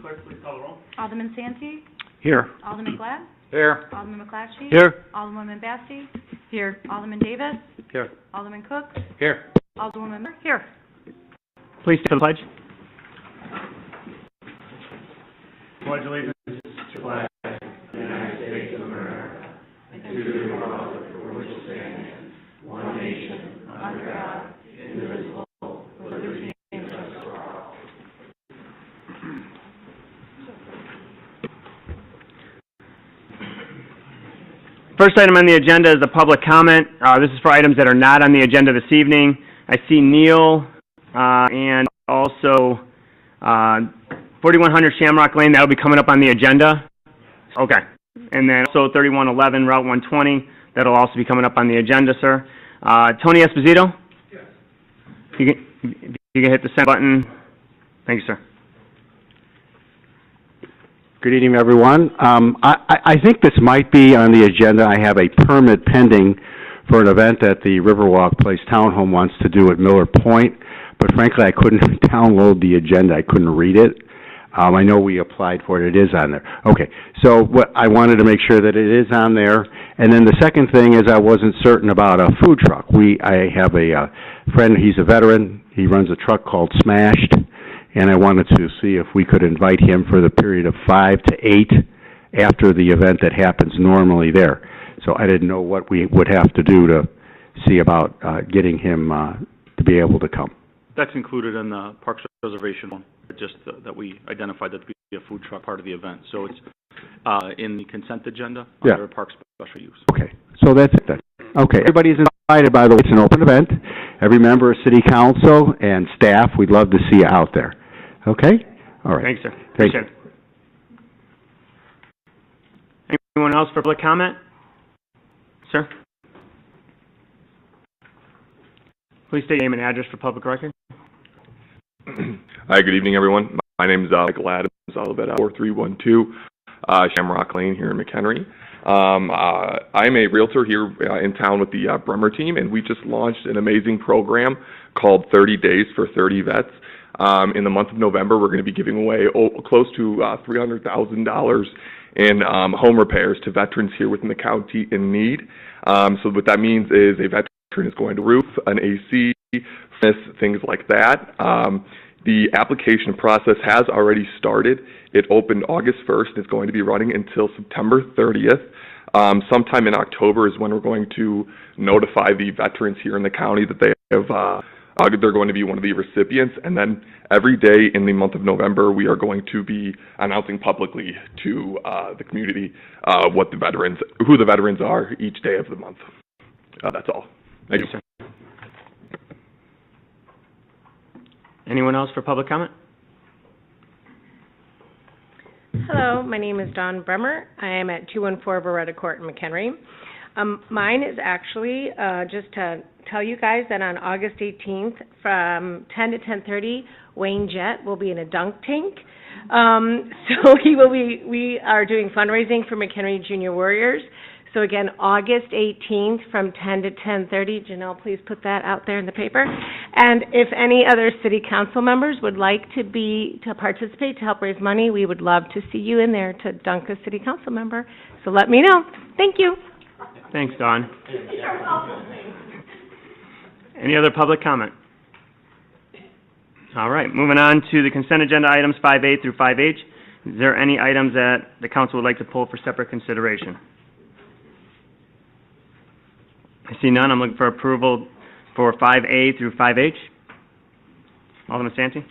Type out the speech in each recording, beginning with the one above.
Clerk, please call the roll. Alderman Santee. Here. Alderman Glad. Here. Alderman McClatchy. Here. Alderwoman Bassey. Here. Alderman Davis. Here. Alderman Cook. Here. Alderwoman Miller. Here. Please stand for the pledge. Pledge allegiance to the flag of the United States of America and to the republic for which it stands, one nation, under God, indivisible, with liberty and justice for all. First item on the agenda is a public comment. This is for items that are not on the agenda this evening. I see Neil and also 4100 Shamrock Lane. That'll be coming up on the agenda. Okay. And then also 3111 Route 120. That'll also be coming up on the agenda, sir. Tony Esposito? Yes. You can hit the send button. Thank you, sir. Good evening, everyone. I think this might be on the agenda. I have a permit pending for an event that the Riverwalk Place Townhome wants to do at Miller Point, but frankly, I couldn't download the agenda. I couldn't read it. I know we applied for it. It is on there. Okay, so what I wanted to make sure that it is on there. And then the second thing is I wasn't certain about a food truck. I have a friend, he's a veteran. He runs a truck called Smashed, and I wanted to see if we could invite him for the period of 5 to 8 after the event that happens normally there. So I didn't know what we would have to do to see about getting him to be able to come. That's included in the Parks Reservation one, just that we identified that to be a food truck part of the event. So it's in the consent agenda under Parks Special Use. Okay, so that's it then. Okay, everybody's invited, by the way. It's an open event. Every member of City Council and staff, we'd love to see you out there. Okay? All right. Thanks, sir. Appreciate it. Anyone else for public comment? Sir? Please state your name and address for public record. Hi, good evening, everyone. My name is Michael Adams. I live at 4312 Shamrock Lane here in McHenry. I'm a realtor here in town with the Bremer team, and we just launched an amazing program called 30 Days for 30 Vets. In the month of November, we're going to be giving away close to $300,000 in home repairs to veterans here within the county in need. So what that means is a veteran is going to roof, an AC, things like that. The application process has already started. It opened August 1st. It's going to be running until September 30th. Sometime in October is when we're going to notify the veterans here in the county that they have they're going to be one of the recipients, and then every day in the month of November, we are going to be announcing publicly to the community who the veterans are each day of the month. That's all. Thank you, sir. Anyone else for public comment? Hello, my name is Dawn Bremer. I am at 214 Beretta Court in McHenry. Mine is actually just to tell you guys that on August 18th from 10 to 10:30, Wayne Jett will be in a dunk tank. So we are doing fundraising for McHenry Junior Warriors. So again, August 18th from 10 to 10:30. Janelle, please put that out there in the paper. And if any other city council members would like to participate to help raise money, we would love to see you in there to dunk a city council member. So let me know. Thank you. Thanks, Dawn. Any other public comment? All right, moving on to the consent agenda items 5A through 5H. Is there any items that the council would like to pull for separate consideration? I see none. I'm looking for approval for 5A through 5H. Alderman Santee?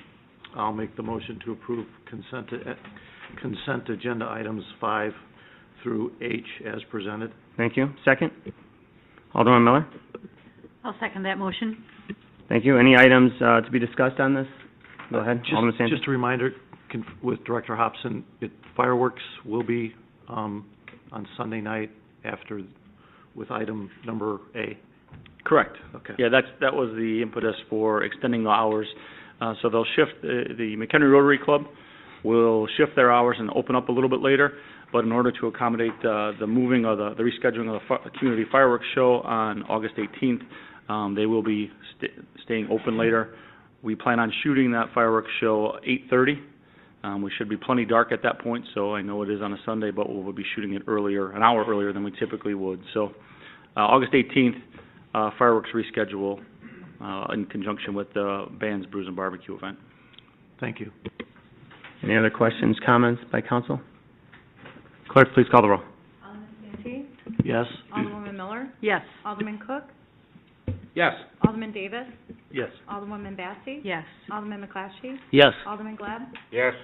I'll make the motion to approve consent agenda items 5 through H as presented. Thank you. Second? Alderman Miller? I'll second that motion. Thank you. Any items to be discussed on this? Go ahead, Alderman Santee. Just a reminder, with Director Hobson, fireworks will be on Sunday night after with item number A. Correct. Okay. Yeah, that was the impetus for extending the hours. So they'll shift, the McHenry Rotary Club will shift their hours and open up a little bit later, but in order to accommodate the moving of the rescheduling of the community fireworks show on August 18th, they will be staying open later. We plan on shooting that fireworks show 8:30. We should be plenty dark at that point, so I know it is on a Sunday, but we'll be shooting it earlier, an hour earlier than we typically would. So, August 18th, fireworks reschedule, in conjunction with the band's Brews and Barbecue event. Thank you. Any other questions, comments by council? Clerk, please call the roll. Alderman Santi? Yes? Alderwoman Miller? Yes. Alderman Cook? Yes. Alderman Davis? Yes. Alderwoman Basty? Yes. Alderman McClatchy? Yes. Alderman Glad? Yes.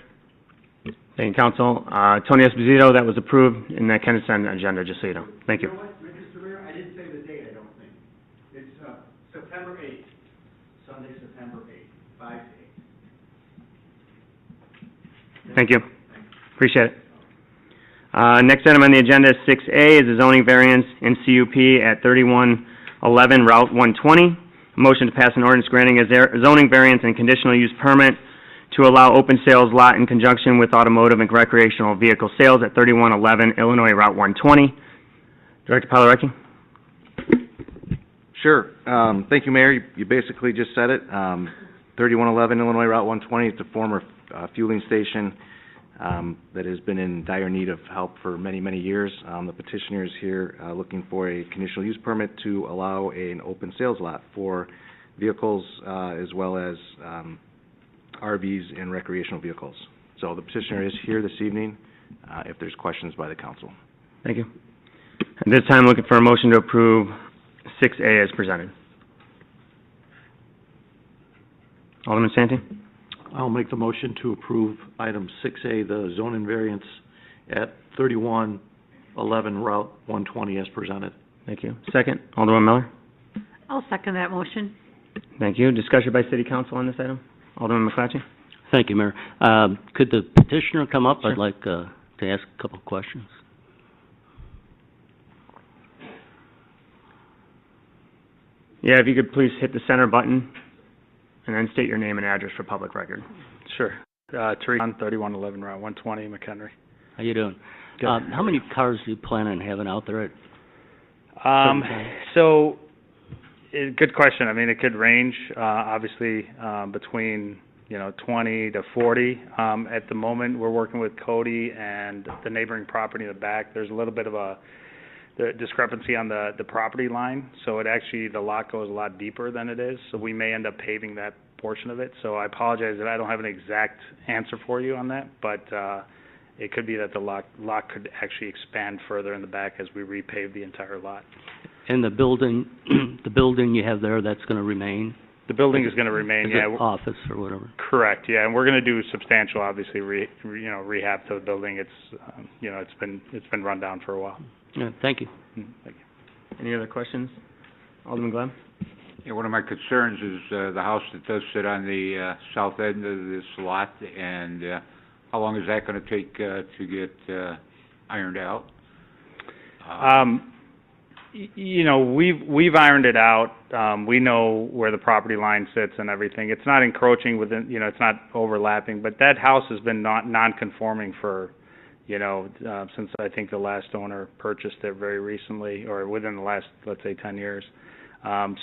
Thank you, council. Tony Esposito, that was approved in that consent agenda, just so you know. Thank you. Mr. Mayor, I didn't say the date, I don't think. It's, September 8th, Sunday, September 8th, 5 to 8. Thank you. Appreciate it. Next item on the agenda is 6A, is a zoning variance in CUP at 3111 Route 120. A motion to pass an ordinance granting a zoning variance and conditional use permit to allow open sales lot in conjunction with automotive and recreational vehicle sales at 3111 Illinois Route 120. Director Palarecki? Sure. Thank you, Mayor. You basically just said it. 3111 Illinois Route 120, it's a former fueling station that has been in dire need of help for many, many years. The petitioner is here looking for a conditional use permit to allow an open sales lot for vehicles as well as RVs and recreational vehicles. So the petitioner is here this evening if there's questions by the council. Thank you. At this time, looking for a motion to approve 6A as presented. Alderman Santi? I'll make the motion to approve item 6A, the zoning variance at 3111 Route 120 as presented. Thank you. Second, Alderman Miller? I'll second that motion. Thank you. Discussion by city council on this item? Alderman McClatchy? Thank you, Mayor. Could the petitioner come up? Sure. I'd like to ask a couple of questions. Yeah, if you could please hit the center button and then state your name and address for public record. Sure. Tariq on 3111 Route 120, McHenry. How you doing? Good. How many cars do you plan on having out there at So, good question. I mean, it could range, obviously, between, 20 to 40. At the moment, we're working with Cody and the neighboring property in the back. There's a little bit of the discrepancy on the property line, so the lot goes a lot deeper than it is, so we may end up paving that portion of it. So I apologize that I don't have an exact answer for you on that, but it could be that the lot could actually expand further in the back as we repave the entire lot. And the building, you have there, that's going to remain? The building is going to remain, Is yeah. it office or whatever? Correct, yeah, and we're going to do substantial, obviously, rehab to the building. It's, it's been run down for a while. Yeah, thank you. Thank you. Any other questions? Alderman Glenn? Yeah, one of my concerns is the house that does sit on the south end of this lot, and how long is that going to take to get ironed out? We've ironed it out. We know where the property line sits and everything. It's not encroaching within, it's not overlapping, but that house has been non-conforming for, since I think the last owner purchased it very recently, or within the last, let's say, 10 years.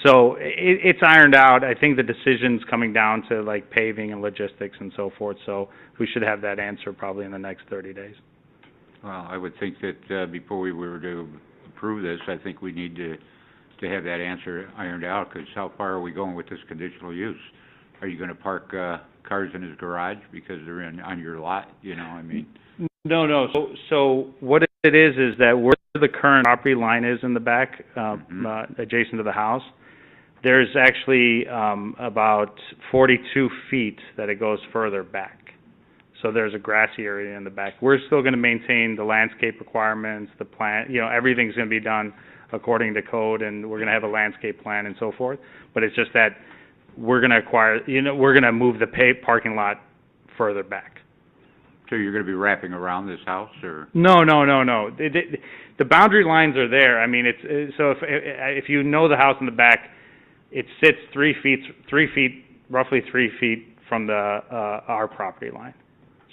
So it's ironed out. I think the decision's coming down to like paving and logistics and so forth, so we should have that answer probably in the next 30 days. Well, I would think that before we were to approve this, I think we need to have that answer ironed out, because how far are we going with this conditional use? Are you going to park cars in his garage because they're on your lot, No. So what it is that where the current property line is in the back, adjacent to the house, there's actually about 42 feet that it goes further back. So there's a grassy area in the back. We're still going to maintain the landscape requirements, the plant, everything's going to be done according to code, and we're going to have a landscape plan and so forth. But it's just that we're going to we're going to move the parking lot further back. So you're going to be wrapping around this house, or? No. The boundary lines are there. I mean, so if you know the house in the back, it sits 3 feet, roughly 3 feet from our property line.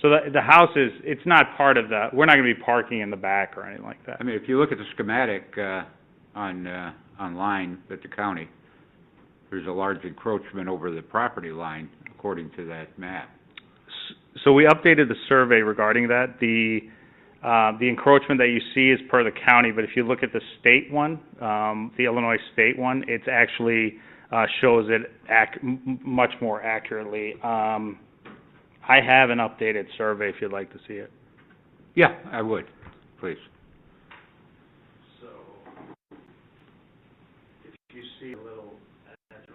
So the house it's not part of we're not going to be parking in the back or anything like that. I mean, if you look at the schematic online at the county, there's a large encroachment over the property line according to that map. So we updated the survey regarding that. The encroachment that you see is per the county, but if you look at the state one, the Illinois state one, it's actually, shows it much more accurately. I have an updated survey if you'd like to see it. Yeah, I would, please. So, if you see a little, that's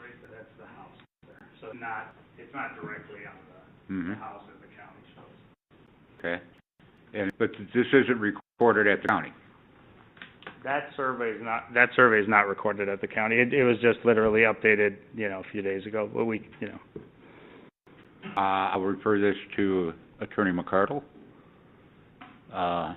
the house there. So it's not directly on the house as the county shows. Okay. But this isn't recorded at the county? That survey is not recorded at the county. It was just literally updated, a few days ago, but I'll refer this to Attorney McCardle. No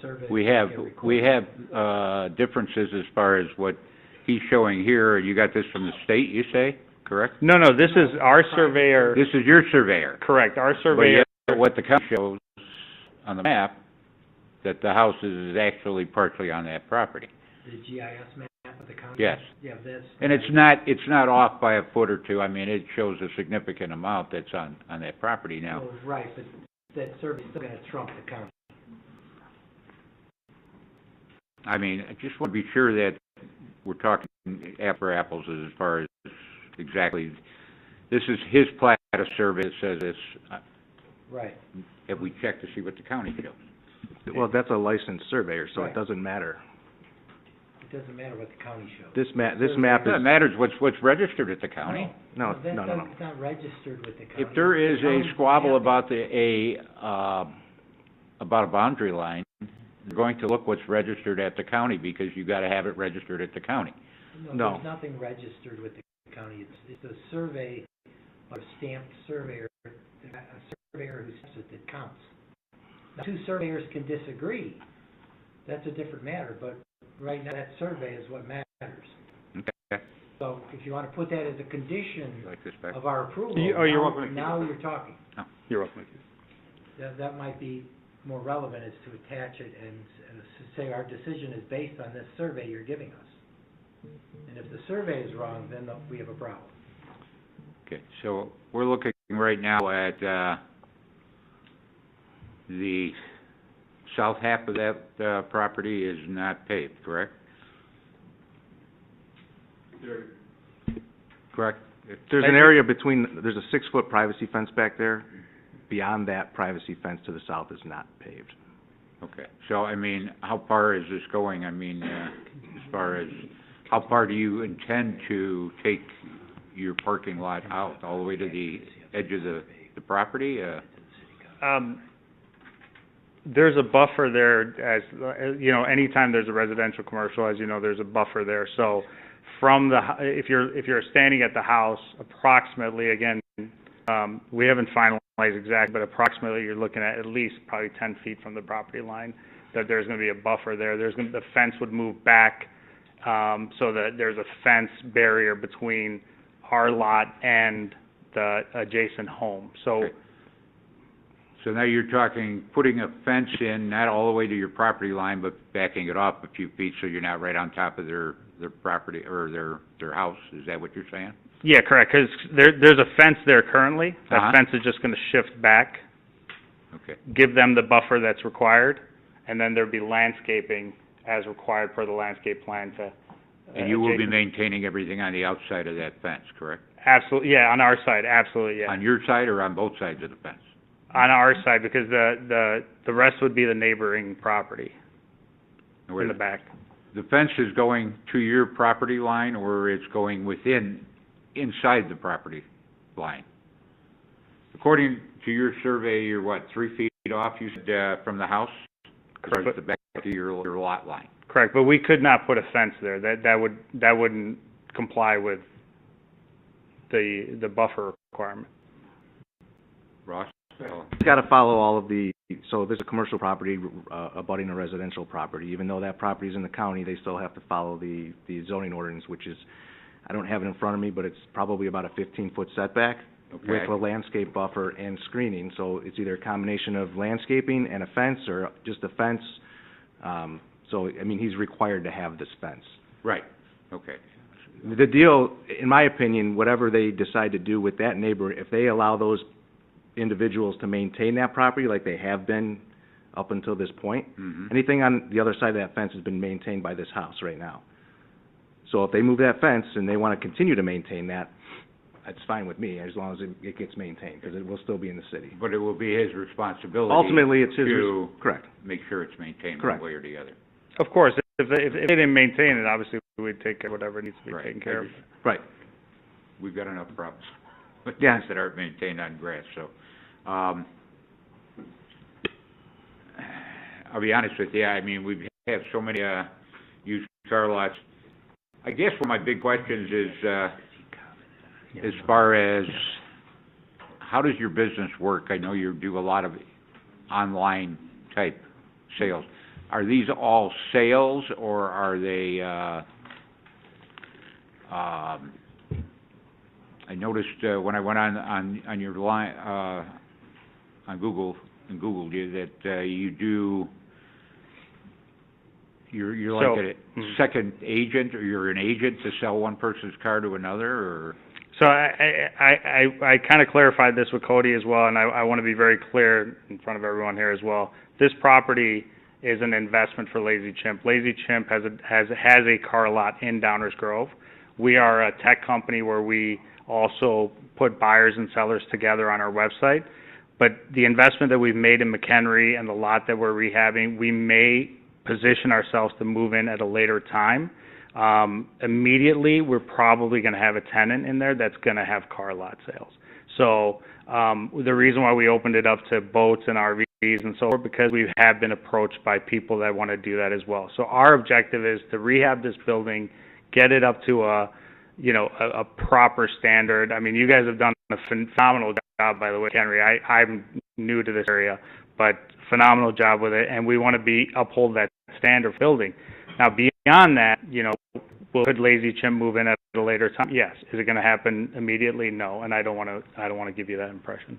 survey. We have differences as far as what he's showing here. You got this from the state, you say, correct? No, this is our surveyor. This is your surveyor. Correct, our surveyor. But what the county shows on the map, that the house is actually partially on that property. The GIS map of the county? Yes. Yeah, that's. And it's not off by a foot or two. I mean, it shows a significant amount that's on that property now. Oh, right, but that survey's still gonna trump the county. I mean, I just want to be sure that we're talking apples as far as exactly, this is his plat of survey that says this. Right. Have we checked to see what the county does? Well, that's a licensed surveyor, so Right. it doesn't matter. It doesn't matter what the county shows. This map It is, matters what's registered at the county. no, That's no. not- It's not registered with the county. If there is The a county squabble map about about a boundary line, they're going to look what's registered at the county, because you gotta have it registered at the county. No. There's nothing registered with the county. It's a survey, a stamped surveyor, a surveyor who says it that counts. Now, two surveyors can disagree. That's a different matter, but right now, that survey is what matters. Okay. So if you want to put that as a condition Like this back. of our approval, you're now- welcome to keep now you're talking. You're welcome. That might be more relevant, is to attach it and say our decision is based on this survey you're giving us. And if the survey is wrong, then we have a problem. Okay, so we're looking right now at, the south half of that, property is not paved, correct? Correct? There's an area there's a 6-foot privacy fence back there. Beyond that privacy fence to the south is not paved. Okay, so, I mean, how far is this going? I mean, as far as, how far do you intend to take your parking lot out, all the way to the edge of the property? There's a buffer there, as, anytime there's a residential commercial, as you know, there's a buffer there. So from if you're standing at the house, approximately, again, we haven't finalized exact, but approximately you're looking at least probably 10 feet from the property line, that there's going to be a buffer there. The fence would move back, so that there's a fence barrier between our lot and the adjacent home. So. Okay. So now you're talking putting a fence in, not all the way to your property line, but backing it off a few feet so you're not right on top of their property, or their house. Is that what you're saying? Yeah, correct, because there's a fence there currently. That fence is just going to shift back, Okay. give them the buffer that's required, and then there'd be landscaping as required per the landscape plan to. And you will be adjacent- maintaining everything on the outside of that fence, correct? Absolutely, yeah, on our side, absolutely, yeah. On your side or on both sides of the fence? On our side, because the rest would be the neighboring property in the back. The fence is going to your property line, or it's going inside the property line? According to your survey, you're what, 3 feet off, you said, from the house? As far as the back to your lot line? Correct, but we could not put a fence there. That wouldn't comply with the buffer requirement. Ross? It's got to follow all of so there's a commercial property abutting a residential property. Even though that property is in the county, they still have to follow the zoning ordinance, which is, I don't have it in front of me, but it's probably about a 15-foot setback with a landscape buffer and screening. So it's either a combination of landscaping and a fence, or just a fence. So, I mean, he's required to have this fence. Right, okay. The deal, in my opinion, whatever they decide to do with that neighbor, if they allow those individuals to maintain that property like they have been up until this point. Mhm. Anything on the other side of that fence has been maintained by this house right now. So if they move that fence and they want to continue to maintain that, that's fine with me, as long as it gets maintained, because it will still be in the city. But it will be his responsibility. Ultimately, it's his, to correct. make sure it's maintained one Correct. way or the other. Of course, if they didn't maintain it, obviously, we'd take care of whatever needs to be Right. taken care of. Right. We've got enough problems with Yeah. things that aren't maintained on grass, so, I'll be honest with you, I mean, we have so many, used car lots. I guess one of my big questions is, as far as, how does your business work? I know you do a lot of online type sales. Are these all sales, or are they, I noticed, when I went on your line, on Google, and Googled you, that, you do, you're like a second agent, or you're an agent to sell one person's car to another, or? So I kind of clarified this with Cody as well, and I want to be very clear in front of everyone here as well. This property is an investment for Lazy Chimp. Lazy Chimp has a car lot in Downers Grove. We are a tech company where we also put buyers and sellers together on our website. But the investment that we've made in McHenry and the lot that we're rehabbing, we may position ourselves to move in at a later time. Immediately, we're probably going to have a tenant in there that's going to have car lot sales. So the reason why we opened it up to boats and RVs and so forth, because we have been approached by people that want to do that as well. So our objective is to rehab this building, get it up to a proper standard. I mean, you guys have done a phenomenal job, by the way, Henry. I'm new to this area, but phenomenal job with it, and we want to uphold that standard building. Now, beyond that, could Lazy Chimp move in at a later time? Yes. Is it going to happen immediately? No, and I don't want to give you that impression.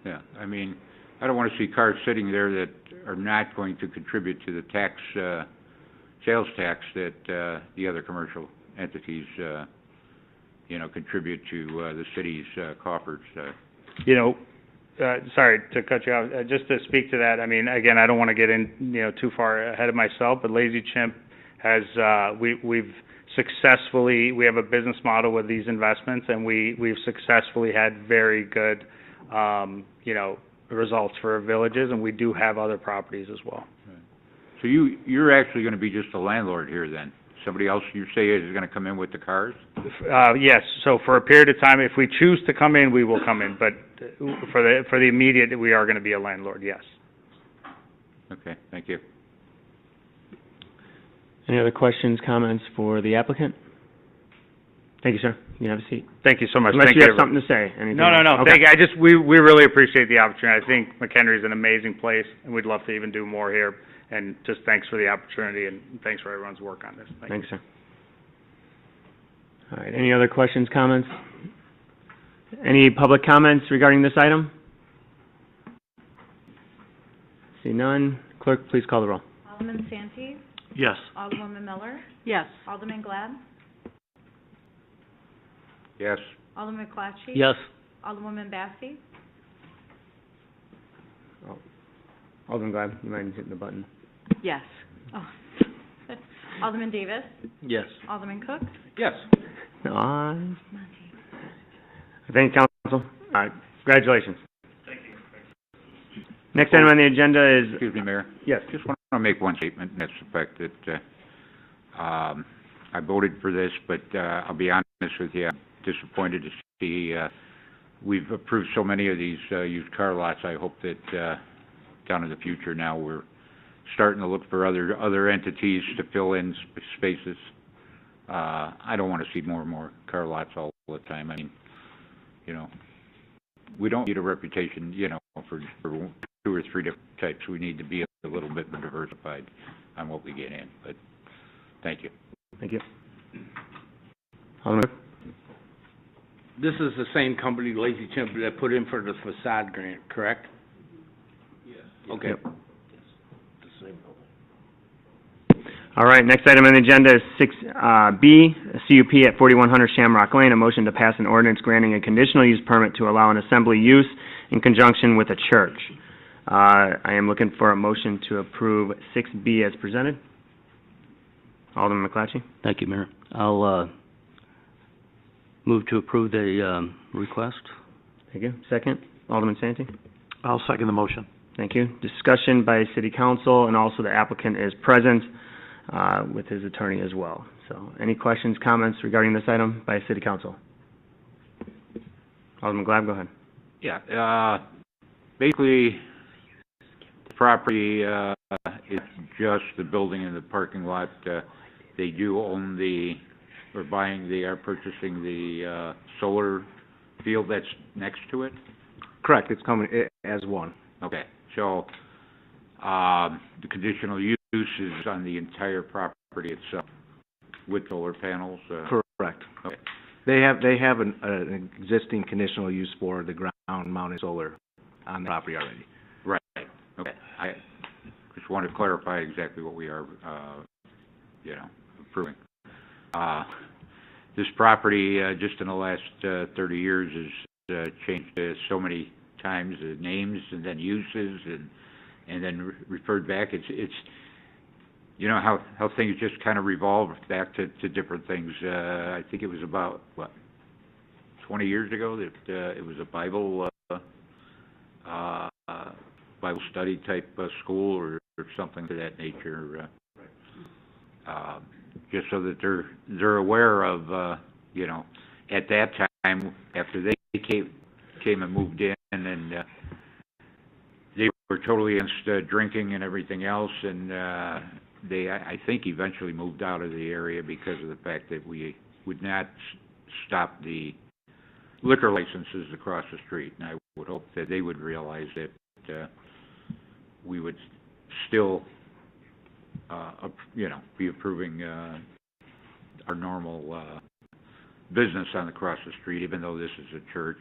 Yeah, I mean, I don't want to see cars sitting there that are not going to contribute to the tax, sales tax that, the other commercial entities, contribute to, the city's, coffers, Sorry to cut you off. Just to speak to that, I mean, again, I don't want to get in, too far ahead of myself, but Lazy Chimp has, we've successfully, we have a business model with these investments, and we've successfully had very good, results for our villages, and we do have other properties as well. So you're actually going to be just a landlord here then? Somebody else, you say, is going to come in with the cars? Yes, so for a period of time, if we choose to come in, we will come in, but for the immediate, we are going to be a landlord, yes. Okay, thank you. Any other questions, comments for the applicant? Thank you, sir. You can have a seat. Thank you so much. Unless Thank you have you. something to say. Anything No. Okay. Thank you. We really appreciate the opportunity. I think McHenry is an amazing place, and we'd love to even do more here. And just thanks for the opportunity, and thanks for everyone's work on this. Thanks, sir. All right, any other questions, comments? Any public comments regarding this item? See none. Clerk, please call the roll. Alderman Santee, Yes. Alderwoman Miller, Yes. Alderman Glad, Yes. Alderman McClatchy. Yes. Alderwoman Bassey, Alderman Glad, you mind hitting the button? Yes. Oh. Alderman Davis, Yes. Alderman Cook, Yes. Aye. Thank you, council. Congratulations. Thank you. Next item on the agenda is... Excuse me, Mayor. Yes. Just want to make one statement, and that's the fact that, I voted for this, but, I'll be honest with you, I'm disappointed to see, we've approved so many of these, used car lots. I hope that, down in the future now, we're starting to look for other entities to fill in spaces. I don't want to see more and more car lots all the time. I mean, we don't need a reputation, for 2 or 3 different types. We need to be a little bit more diversified on what we get in, but thank you. Thank you. Alderman? This is the same company, Lazy Chimp, that put in for the facade grant, correct? Yes. Okay. Yep. All right, next item on the agenda is 6B, CUP at 4100 Shamrock Lane, a motion to pass an ordinance granting a conditional use permit to allow an assembly use in conjunction with a church. I am looking for a motion to approve 6B as presented. Alderman McClatchy? Thank you, Mayor. I'll, move to approve the, request. Thank you. Second, Alderman Santee? I'll second the motion. Thank you. Discussion by City Council, and also the applicant is present with his attorney as well. So, any questions, comments regarding this item by City Council? Alderman Glab, go ahead. Yeah, basically, the property, is just the building and the parking lot. They do own they are purchasing the, solar field that's next to it? Correct, it's coming as one. Okay, so, the conditional use is on the entire property itself with solar panels? Correct. Okay. They have an existing conditional use for the ground-mounted solar on the property already. Right, okay. I just want to clarify exactly what we are, approving. This property, just in the last 30 years has changed so many times, names and then uses and then referred back. It's you know how things just kind of revolve back to different things. I think it was about, 20 years ago that it was a Bible study type school or something to that nature. Just so that they're aware of, at that time, after they came and moved in, and they were totally against drinking and everything else, and they, I think, eventually moved out of the area because of the fact that we would not stop the liquor licenses across the street, and I would hope that they would realize that we would still be approving our normal business on across the street, even though this is a church,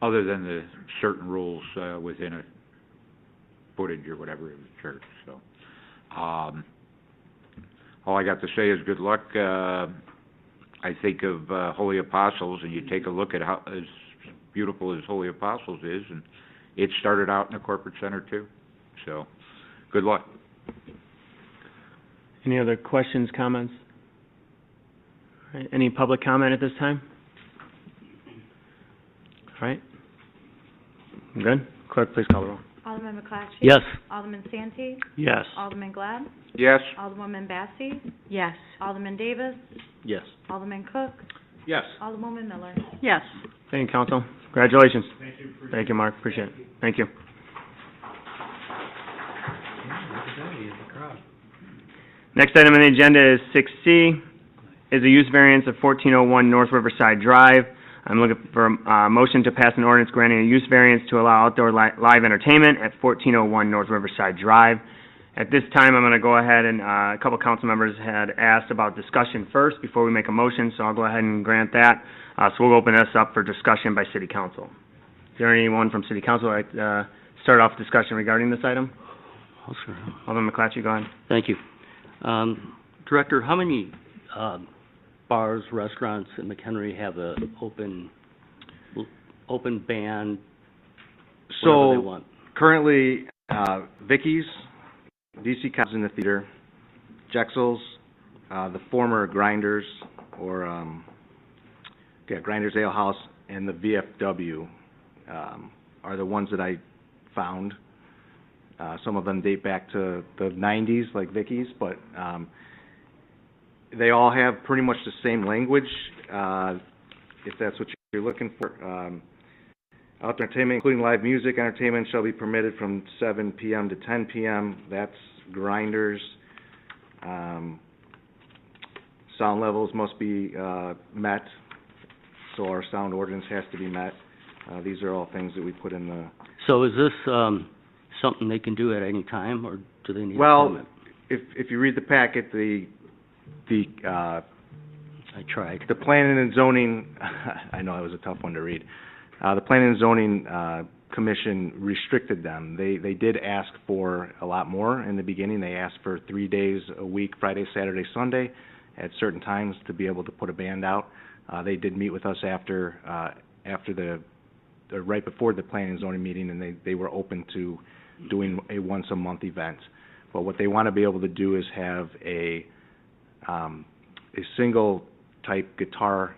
other than the certain rules within a footage or whatever of the church. So, all I got to say is good luck. I think of Holy Apostles, and you take a look at how as beautiful as Holy Apostles is, and it started out in a corporate center too. So, good luck. Any other questions, comments? All right, any public comment at this time? All right. Good. Clerk, please call the roll. Alderman McClatchy? Yes. Alderman Santee? Yes. Alderman Glad? Yes. Alderwoman Bassey? Yes. Alderman Davis? Yes. Alderman Cook? Yes. Alderwoman Miller? Yes. Thank you, Council. Congratulations. Thank you, Mark. Appreciate it. Thank you. Next item on the agenda is 6C, is a use variance of 1401 North Riverside Drive. I'm looking for a motion to pass an ordinance granting a use variance to allow outdoor live entertainment at 1401 North Riverside Drive. At this time, I'm going to go ahead and, a couple council members had asked about discussion first before we make a motion, so I'll go ahead and grant that. So we'll open this up for discussion by City Council. Is there anyone from City Council who would like to start off discussion regarding this item? Oh, sure. Alderman McClatchy, go ahead. Thank you. Director, how many bars, restaurants in McHenry have a open band, whatever they want? Currently, Vicky's, DC Cobb's in the theater, Jexel's, the former Grinders, or, Grinders Ale House, and the VFW, are the ones that I found. Some of them date back to the 90s, like Vicky's, but, they all have pretty much the same language, if that's what you're looking for. Outdoor entertainment, including live music, entertainment shall be permitted from 7 p.m. to 10 p.m. That's Grinders. Sound levels must be met, so our sound ordinance has to be met. These are all things that we put in the... So is this something they can do at any time, or do they need a Well, permit? if you read the packet, I tried. the planning and zoning, I know it was a tough one to read. The planning and zoning commission restricted them. They did ask for a lot more in the beginning. They asked for 3 days a week, Friday, Saturday, Sunday, at certain times to be able to put a band out. They did meet with us after the right before the planning and zoning meeting, and they were open to doing a once-a-month event. But what they want to be able to do is have a single-type guitar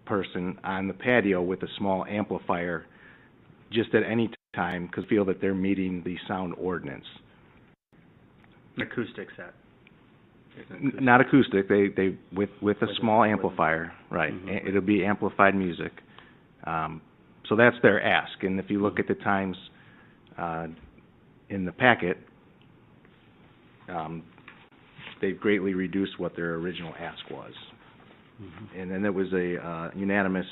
person on the patio with a small amplifier just at any time, because feel that they're meeting the sound ordinance. Acoustic set. Not acoustic, they with a small amplifier, right. It'll be amplified music. So that's their ask, and if you look at the times in the packet, they've greatly reduced what their original ask was. And then there was a unanimous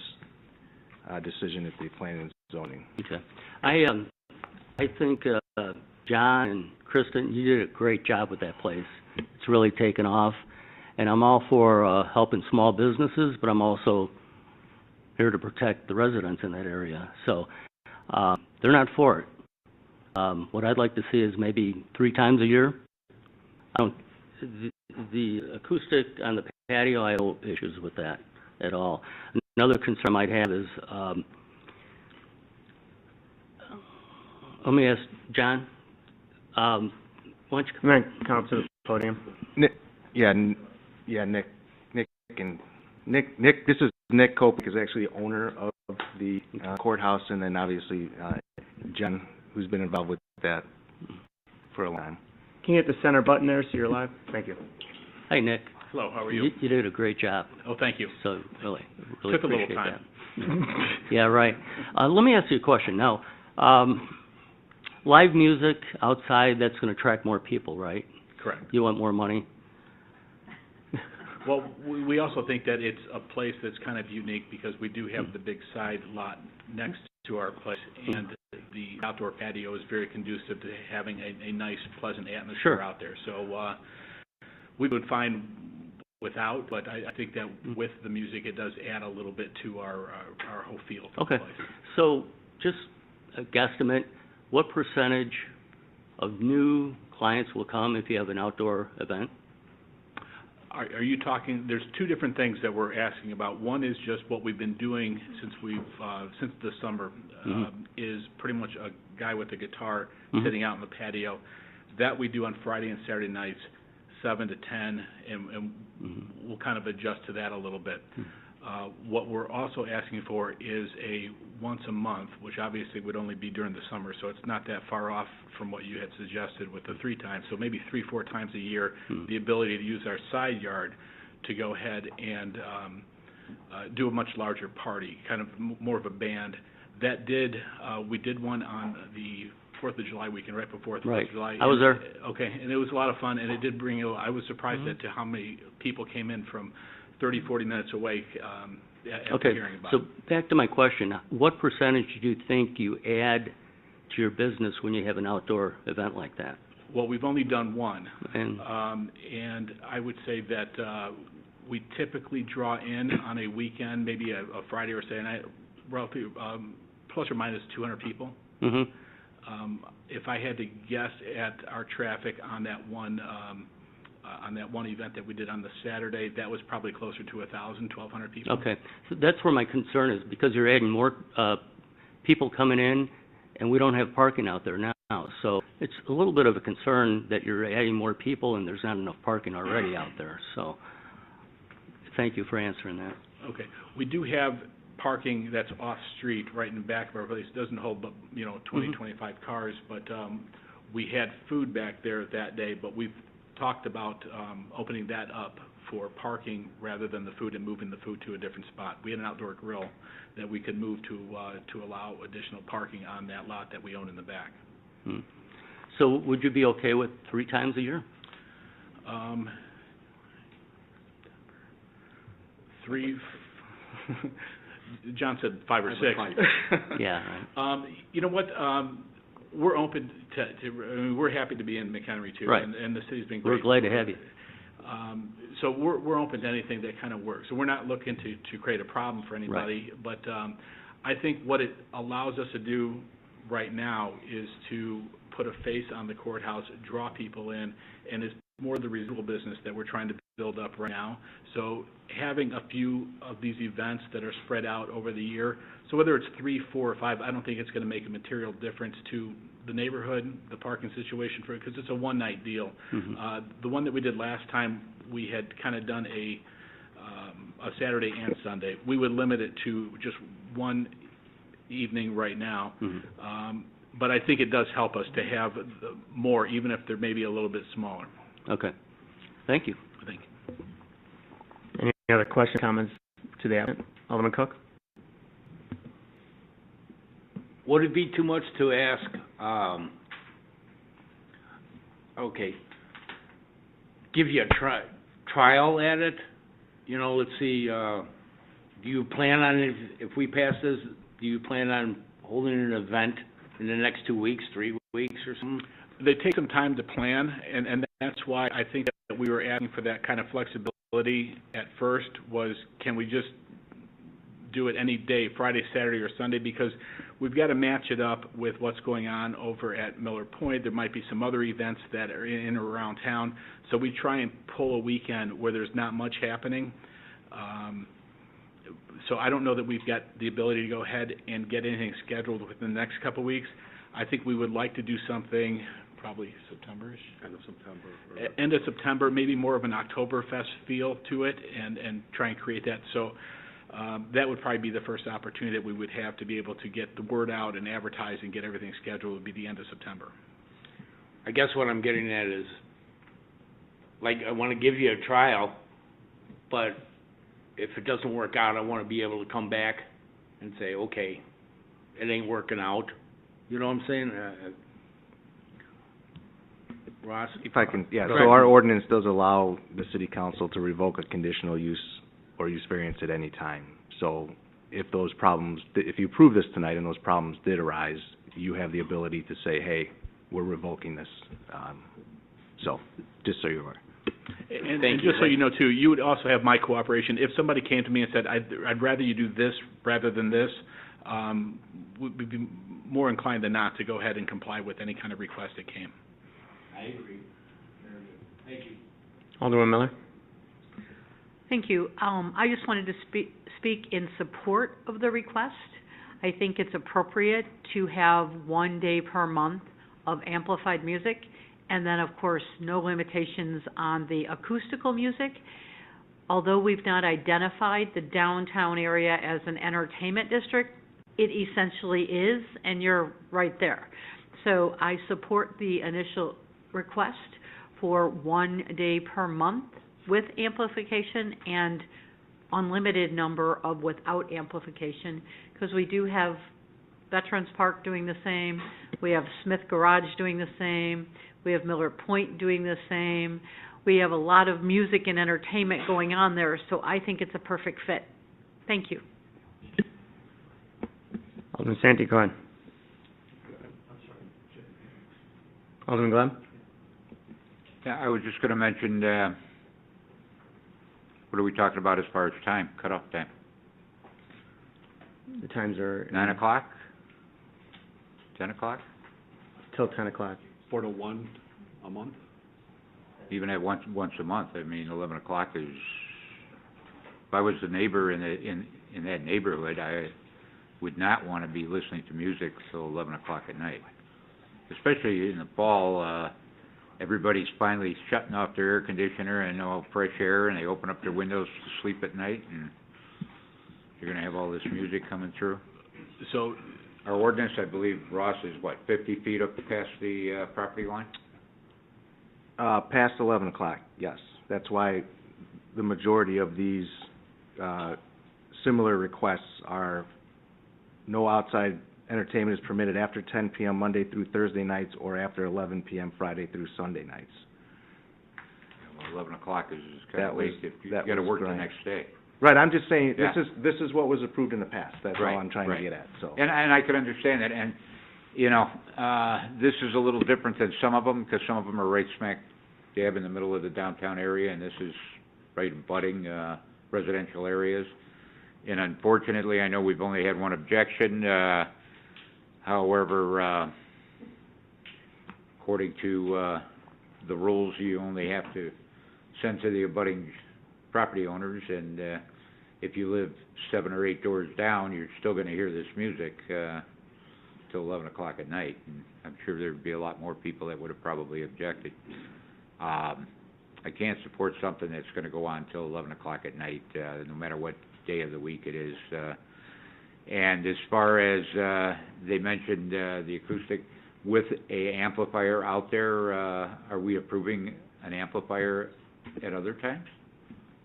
decision at the planning and zoning. Okay. I think, John and Kristen, you did a great job with that place. It's really taken off, and I'm all for helping small businesses, but I'm also here to protect the residents in that area. So they're not for it. What I'd like to see is maybe 3 times a year. The acoustic on the patio, I have no issues with that at all. Another concern I might have is, let me ask John, why don't you come up to the podium? Nick, Nick, this is Nick Cope, is actually the owner of the courthouse, and then obviously Jen, who's been involved with that for a long time. Can you hit the center button there so you're live? Thank you. Hey, Nick. Hello, how are you? You did a great job. Oh, thank you. So really Took a little appreciate time. that. Yeah, right. Let me ask you a question now. Live music outside, that's going to attract more people, right? Correct. You want more money? Well, we also think that it's a place that's kind of unique because we do have the big side lot next to our place, and the outdoor patio is very conducive to having a nice, pleasant atmosphere out there. So we would find without, but I think that with the music, it does add a little bit to our whole feel to the place. So just a guesstimate, what percentage of new clients will come if you have an outdoor event? Are you talking, there's 2 different things that we're asking about. One is just what we've been doing since the summer, is pretty much a guy with a guitar sitting out in the patio. That we do on Friday and Saturday nights, 7 to 10, and we'll kind of adjust to that a little bit. What we're also asking for is a once a month, which obviously would only be during the summer, so it's not that far off from what you had suggested with the 3 times. So maybe 3-4 times a year, the ability to use our side yard to go ahead and do a much larger party, kind of more of a band. That we did one on the 4th of July weekend, right before 4th of July. I was there. Okay, and it was a lot of fun, and it did bring, I was surprised at to how many people came in from 30, 40 minutes away after hearing about it. So back to my question, what percentage do you think you add to your business when you have an outdoor event like that? Well, we've only done one, And and I would say that we typically draw in on a weekend, maybe a Friday or Saturday night, roughly plus or minus 200 people. If I had to guess at our traffic on that one event that we did on the Saturday, that was probably closer to 1,000, 1,200 people. Okay, so that's where my concern is, because you're adding more people coming in, and we don't have parking out there now. So it's a little bit of a concern that you're adding more people and there's not enough parking already out there. So thank you for answering that. Okay, we do have parking that's off-street, right in the back of our place. It doesn't hold, 20, 25 cars, but we had food back there that day, but we've talked about opening that up for parking rather than the food and moving the food to a different spot. We had an outdoor grill that we could move to allow additional parking on that lot that we own in the back. So would you be okay with 3 times a year? 3, John said 5 or 6. Yeah, right. You know what, we're open we're happy to be in McHenry too. Right. And the city's been great. We're glad to have you. So we're open to anything that kind of works. So we're not looking to create a problem for anybody, but I think what it allows us to do right now is to put a face on the courthouse, draw people in, and it's more the residual business that we're trying to build up right now. So having a few of these events that are spread out over the year, so whether it's 3, 4, or 5, I don't think it's going to make a material difference to the neighborhood, the parking situation, because it's a one-night deal. The one that we did last time, we had kind of done a Saturday and Sunday. We would limit it to just one evening right now. But I think it does help us to have more, even if they're maybe a little bit smaller. Okay. Thank you. Thank you. Any other questions, comments to the applicant? Alderman Cook? Would it be too much to ask, okay, give you a trial at it? You know, let's see, do you plan on, if we pass this, do you plan on holding an event in the next 2 weeks, 3 weeks or something? They take some time to plan, and that's why I think that we were asking for that kind of flexibility at first, was can we just do it any day, Friday, Saturday, or Sunday, because we've got to match it up with what's going on over at Miller Point. There might be some other events that are in or around town, so we try and pull a weekend where there's not much happening. So I don't know that we've got the ability to go ahead and get anything scheduled within the next couple of weeks. I think we would like to do something probably September-ish. End of September. End of September, maybe more of an Oktoberfest feel to it, and try and create that. So that would probably be the first opportunity that we would have to be able to get the word out and advertise and get everything scheduled would be the end of September. I guess what I'm getting at is, like, I want to give you a trial, but if it doesn't work out, I want to be able to come back and say, okay, it ain't working out. You know what I'm saying? Ross? If I can, yeah, so Right. our ordinance does allow the city council to revoke a conditional use or use variance at any time. So if those problems, if you approve this tonight and those problems did arise, you have the ability to say, hey, we're revoking this. So, just so you're aware. And just so you know, too, you would also have my cooperation. If somebody came to me and said, I'd rather you do this rather than this, we'd be more inclined than not to go ahead and comply with any kind of request that came. I agree. Very good. Thank you. Alderman Miller? Thank you. I just wanted to speak in support of the request. I think it's appropriate to have 1 day per month of amplified music, and then, of course, no limitations on the acoustical music. Although we've not identified the downtown area as an entertainment district, it essentially is, and you're right there. So I support the initial request for 1 day per month with amplification and unlimited number of without amplification, because we do have Veterans Park doing the same, we have Smith Garage doing the same, we have Miller Point doing the same. We have a lot of music and entertainment going on there, so I think it's a perfect fit. Thank you. Alderman Santi, go ahead. Alderman Glenn? Yeah, I was just going to mention, what are we talking about as far as time, cutoff time? The times are... 9 o'clock? 10 o'clock? Till 10 o'clock. 4 to 1 a month? Even at once a month, I mean, 11 o'clock is, if I was the neighbor in that neighborhood, I would not want to be listening to music till 11 o'clock at night. Especially in the fall, everybody's finally shutting off their air conditioner and all fresh air, and they open up their windows to sleep at night, and you're going to have all this music coming through. So our ordinance, I believe, Ross, is what, 50 feet up past the property line? Past 11 o'clock, yes. That's why the majority of these similar requests are no outside entertainment is permitted after 10 p.m. Monday through Thursday nights or after 11 p.m. Friday through Sunday nights. Well, 11 o'clock is kind of late if you got to was work the right. next day. Right, I'm just saying, Yeah. this is what was approved in the past. That's all I'm trying to get at, so. And I can understand that, and, you know, this is a little different than some of them, because some of them are right smack dab in the middle of the downtown area, and this is right abutting residential areas. And unfortunately, I know we've only had one objection. However, according to the rules, you only have to send to the abutting property owners, and, if you live 7 or 8 doors down, you're still gonna hear this music, till 11 o'clock at night, and I'm sure there'd be a lot more people that would have probably objected. I can't support something that's gonna go on till 11 o'clock at night, no matter what day of the week it is. And as far as, they mentioned, the acoustic, with a amplifier out there, are we approving an amplifier at other times?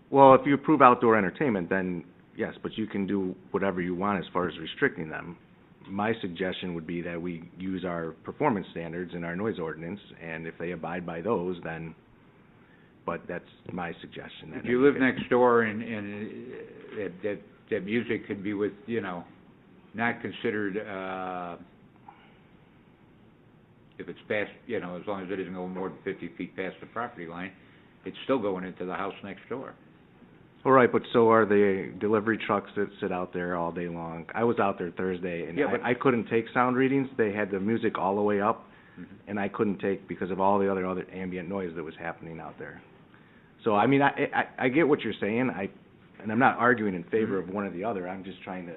Well, if you approve outdoor entertainment, then yes, but you can do whatever you want as far as restricting them. My suggestion would be that we use our performance standards in our noise ordinance, and if they abide by those, then, but that's my suggestion. If you live next door and that music could be with, not considered, if it's past, as long as it isn't going more than 50 feet past the property line, it's still going into the house next door. All right, but so are the delivery trucks that sit out there all day long. I was out there Thursday, and Yeah, but- I couldn't take sound readings. They had the music all the way up, and I couldn't take because of all the other ambient noise that was happening out there. So, I mean, I get what you're saying, and I'm not arguing in favor of one or the other. I'm just trying to,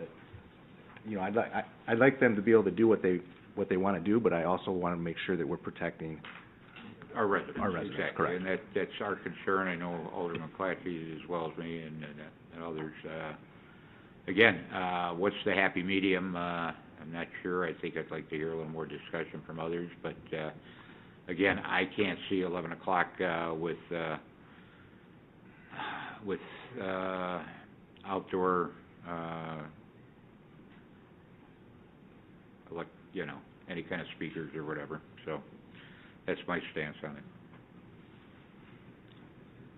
I'd like them to be able to do what they want to do, but I also want to make sure that we're protecting Our residents. Our residents, Exactly. correct. And that's our concern. I know Alderman Clatchy as well as me and others. Again, what's the happy medium? I'm not sure. I think I'd like to hear a little more discussion from others, but, again, I can't see 11 o'clock, with outdoor, any kind of speakers or whatever, so that's my stance on it.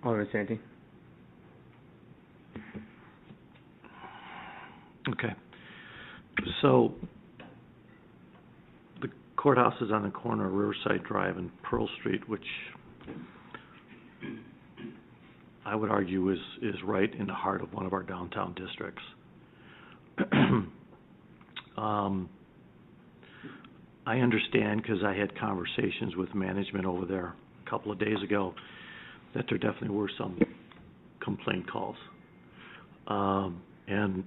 Alderman Santi? Okay. So, the courthouse is on the corner of Riverside Drive and Pearl Street, which I would argue is right in the heart of one of our downtown districts. I understand, because I had conversations with management over there a couple of days ago, that there definitely were some complaint calls. And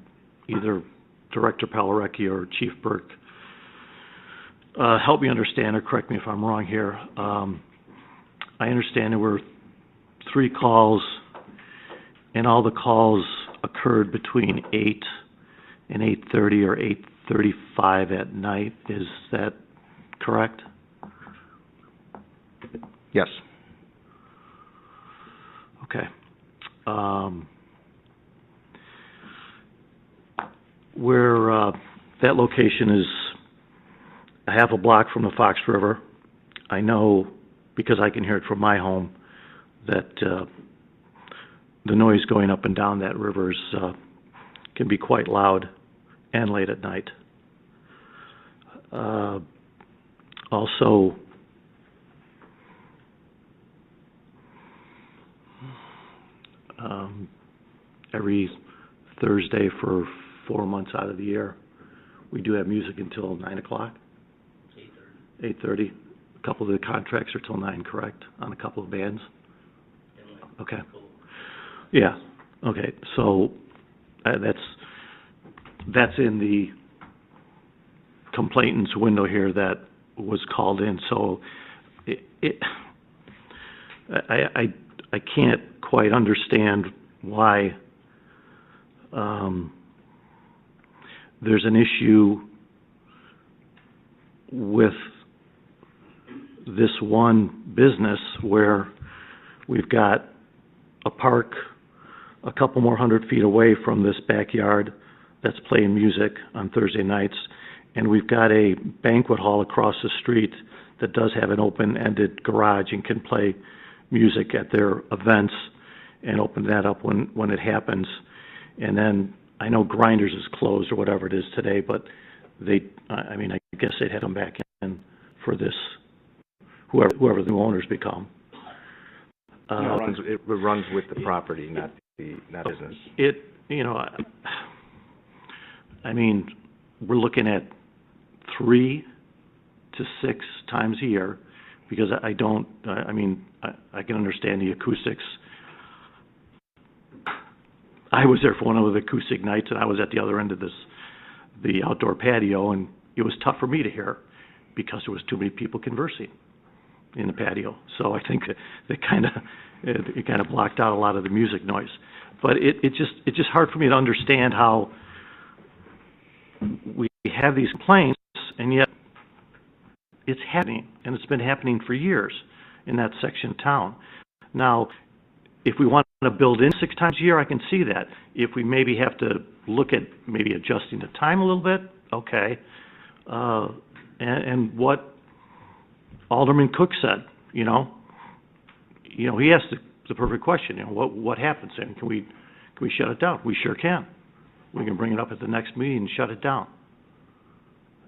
either Director Palarecki or Chief Burke, help me understand or correct me if I'm wrong here. I understand there were 3 calls, and all the calls occurred between 8 and 8:30 or 8:35 at night. Is that correct? Yes. Okay. Where that location is a half a block from the Fox River, I know, because I can hear it from my home, that the noise going up and down that river can be quite loud and late at night. Also, every Thursday for 4 months out of the year, we do have music until 9 o'clock? 8:30. A couple of the contracts are till 9, correct, on a couple of bands? Okay. Yeah, okay, so that's in the complainant's window here that was called in, so I can't quite understand why there's an issue with this one business where we've got a park a couple more 100 feet away from this backyard that's playing music on Thursday nights, and we've got a banquet hall across the street that does have an open-ended garage and can play music at their events and open that up when it happens. And then, I know Grinders is closed or whatever it is today, but I guess they'd had them back in for this, whoever the new owners become. It runs with the property, not business. We're looking at 3 to 6 times a year, because I can understand the acoustics I was there for one of the acoustic nights, and I was at the other end of the outdoor patio, and it was tough for me to hear because there was too many people conversing in the patio. So I think it kind of blocked out a lot of the music noise. But it's just hard for me to understand how we have these complaints, and yet it's happening, and it's been happening for years in that section of town. Now, if we want to build in 6 times a year, I can see that. If we maybe have to look at maybe adjusting the time a little bit, okay. And what Alderman Cook said, he asked the perfect question, what happens, and can we shut it down? We sure can. We can bring it up at the next meeting and shut it down.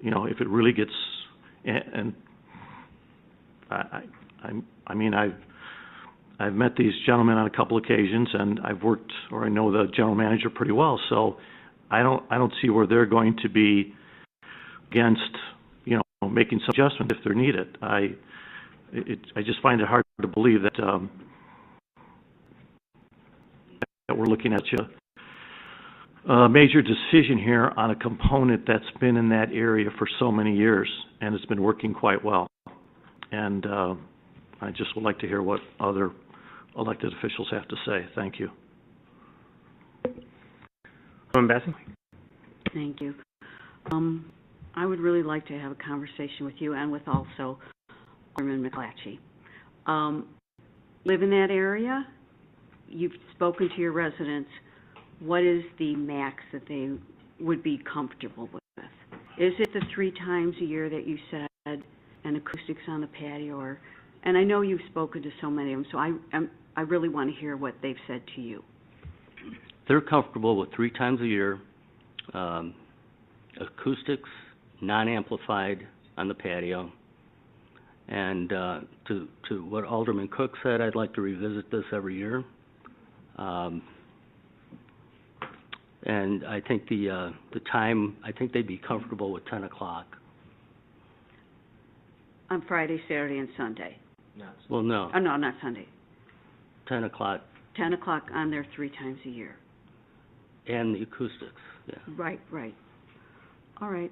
If it really gets, and I mean, I've met these gentlemen on a couple occasions, and I know the general manager pretty well, so I don't see where they're going to be against, making some adjustments if they're needed. I just find it hard to believe that that we're looking at a major decision here on a component that's been in that area for so many years, and it's been working quite well. And I just would like to hear what other elected officials have to say. Thank you. Bessie? Thank you. I would really like to have a conversation with you and with also Alderman McClatchy. Live in that area. You've spoken to your residents. What is the max that they would be comfortable with? Is it the 3 times a year that you said, and acoustics on the patio? And I know you've spoken to so many of them, so I really want to hear what they've said to you. They're comfortable with 3 times a year, acoustics, non-amplified on the patio. And to what Alderman Cook said, I'd like to revisit this every year. And I think the time, I think they'd be comfortable with 10 o'clock. On Friday, Saturday, and Sunday? Well, no. Oh, no, not Sunday. 10 o'clock. 10 o'clock on there 3 times a year. And the acoustics, yeah. Right. All right.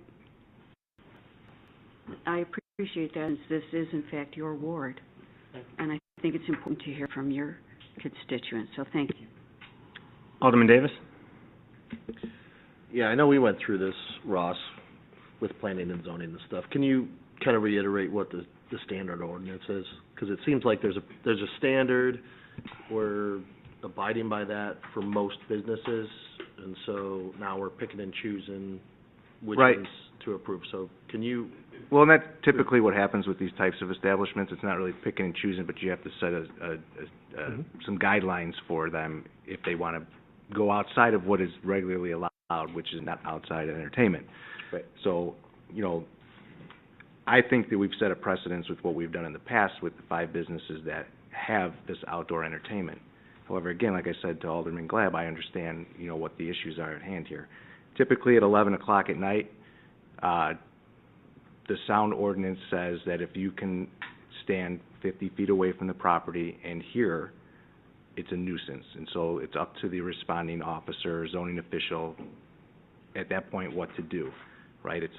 I appreciate that, since this is, in fact, your ward. And I think it's important to hear from your constituents, so thank you. Alderman Davis? Yeah, I know we went through this, Ross, with planning and zoning and stuff. Can you kind of reiterate what the standard ordinance is? Because it seems like there's a standard, we're abiding by that for most businesses, and so now we're picking and choosing which Right. ones to approve. So can you... Well, and that's typically what happens with these types of establishments. It's not really picking and choosing, but you have to set some guidelines for them if they want to go outside of what is regularly allowed, which is not outside entertainment. Right. So, I think that we've set a precedence with what we've done in the past with the 5 businesses that have this outdoor entertainment. However, again, like I said to Alderman Glab, I understand, what the issues are at hand here. Typically at 11 o'clock at night, the sound ordinance says that if you can stand 50 feet away from the property and hear, it's a nuisance. And so it's up to the responding officer, zoning official, at that point, what to do, right? It's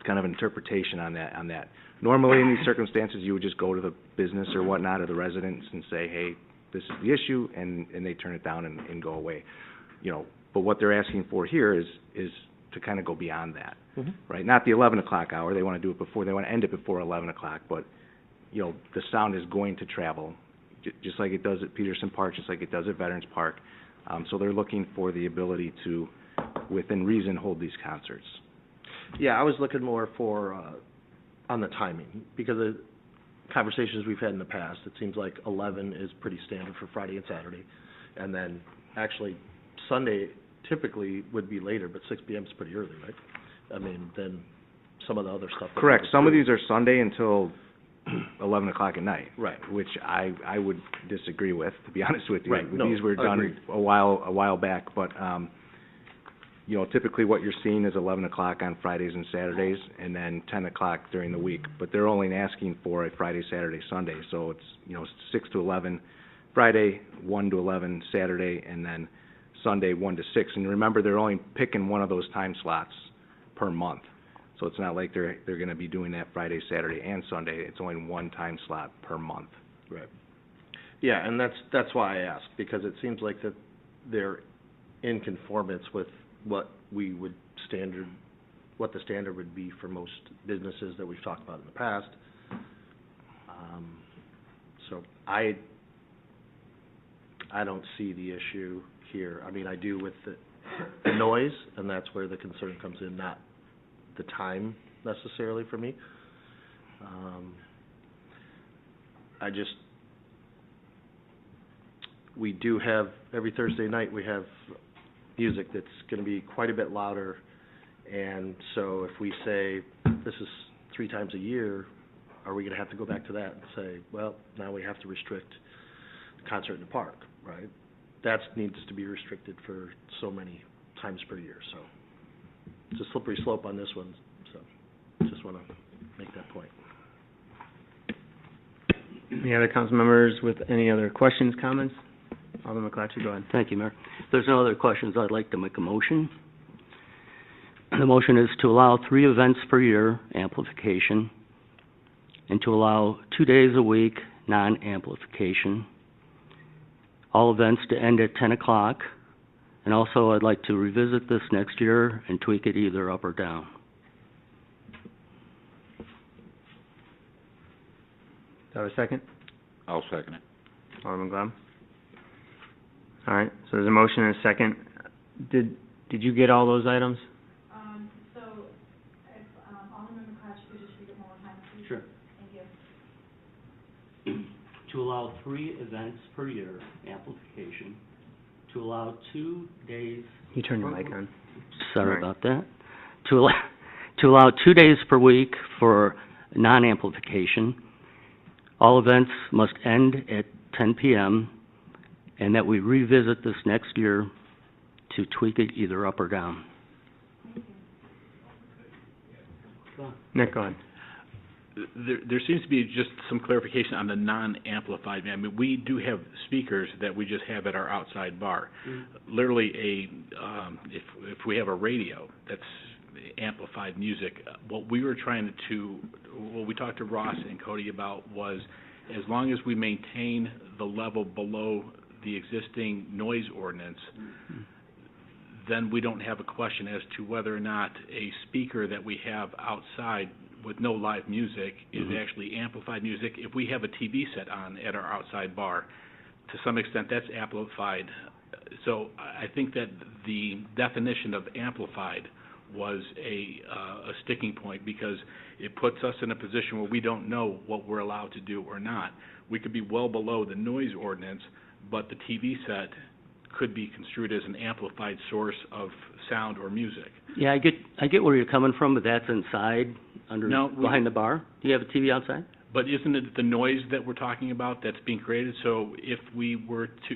kind of interpretation on that. Normally, in these circumstances, you would just go to the business or whatnot, or the residents, and say, hey, this is the issue, and they turn it down and go away. But what they're asking for here is to kind of go beyond that, right? Not the 11 o'clock hour. They want to do it before. They want to end it before 11 o'clock. But, the sound is going to travel, just like it does at Peterson Park, just like it does at Veterans Park. So they're looking for the ability to, within reason, hold these concerts. Yeah, I was looking more for, on the timing, because the conversations we've had in the past, it seems like 11 is pretty standard for Friday and Saturday. And then, actually, Sunday typically would be later, but 6 p.m. is pretty early, right? I mean, than some of the other stuff. Correct. Some of these are Sunday until 11 o'clock at night. Right. Which I would disagree with, to be honest with you. Right. No, These were done agreed. a while back, but, typically what you're seeing is 11 o'clock on Fridays and Saturdays, and then 10 o'clock during the week. But they're only asking for a Friday, Saturday, Sunday, so it's, 6 to 11 Friday, 1 to 11, Saturday, and then Sunday, 1 to 6. And remember, they're only picking one of those time slots per month. So it's not like they're gonna be doing that Friday, Saturday, and Sunday. It's only one time slot per month. Right. Yeah, and that's why I asked, because it seems like that they're in conformance with what the standard would be for most businesses that we've talked about in the past. So I don't see the issue here. I mean, I do with the noise, and that's where the concern comes in, not the time necessarily for me. We do have, every Thursday night, we have music that's gonna be quite a bit louder, and so if we say this is 3 times a year, are we gonna have to go back to that and say, well, now we have to restrict the concert in the park, right? That needs to be restricted for so many times per year, so it's a slippery slope on this one, so just wanna make that point. Any other council members with any other questions, comments? Alderman McClatchy, go ahead. Thank you, Mayor. If there's no other questions, I'd like to make a motion. The motion is to allow 3 events per year, amplification, and to allow 2 days a week, non-amplification. All events to end at 10 o'clock. And also, I'd like to revisit this next year and tweak it either up or down. Do I have a second? I'll second it. Alderman Glab? All right, so there's a motion and a second. Did you get all those items? So if, Alderman McClatchy could just read it one more time, please. Sure. Thank you. To allow 3 events per year, amplification. To allow 2 days... You turn your mic on. Sorry about that. To allow 2 days per week for non-amplification. All events must end at 10 p.m., and that we revisit this next year to tweak it either up or down. Nick, go ahead. There seems to be just some clarification on the non-amplified. I mean, we do have speakers that we just have at our outside bar. Literally, if we have a radio that's amplified music, what we talked to Ross and Cody about was, as long as we maintain the level below the existing noise ordinance, then we don't have a question as to whether or not a speaker that we have outside with no live music is actually amplified music. If we have a TV set on at our outside bar, to some extent that's amplified. So I think that the definition of amplified was a sticking point, because it puts us in a position where we don't know what we're allowed to do or not. We could be well below the noise ordinance, but the TV set could be construed as an amplified source of sound or music. Yeah, I get where you're coming from, but that's inside, behind the bar. Do you have a TV outside? But isn't it the noise that we're talking about that's being created? So if we were to,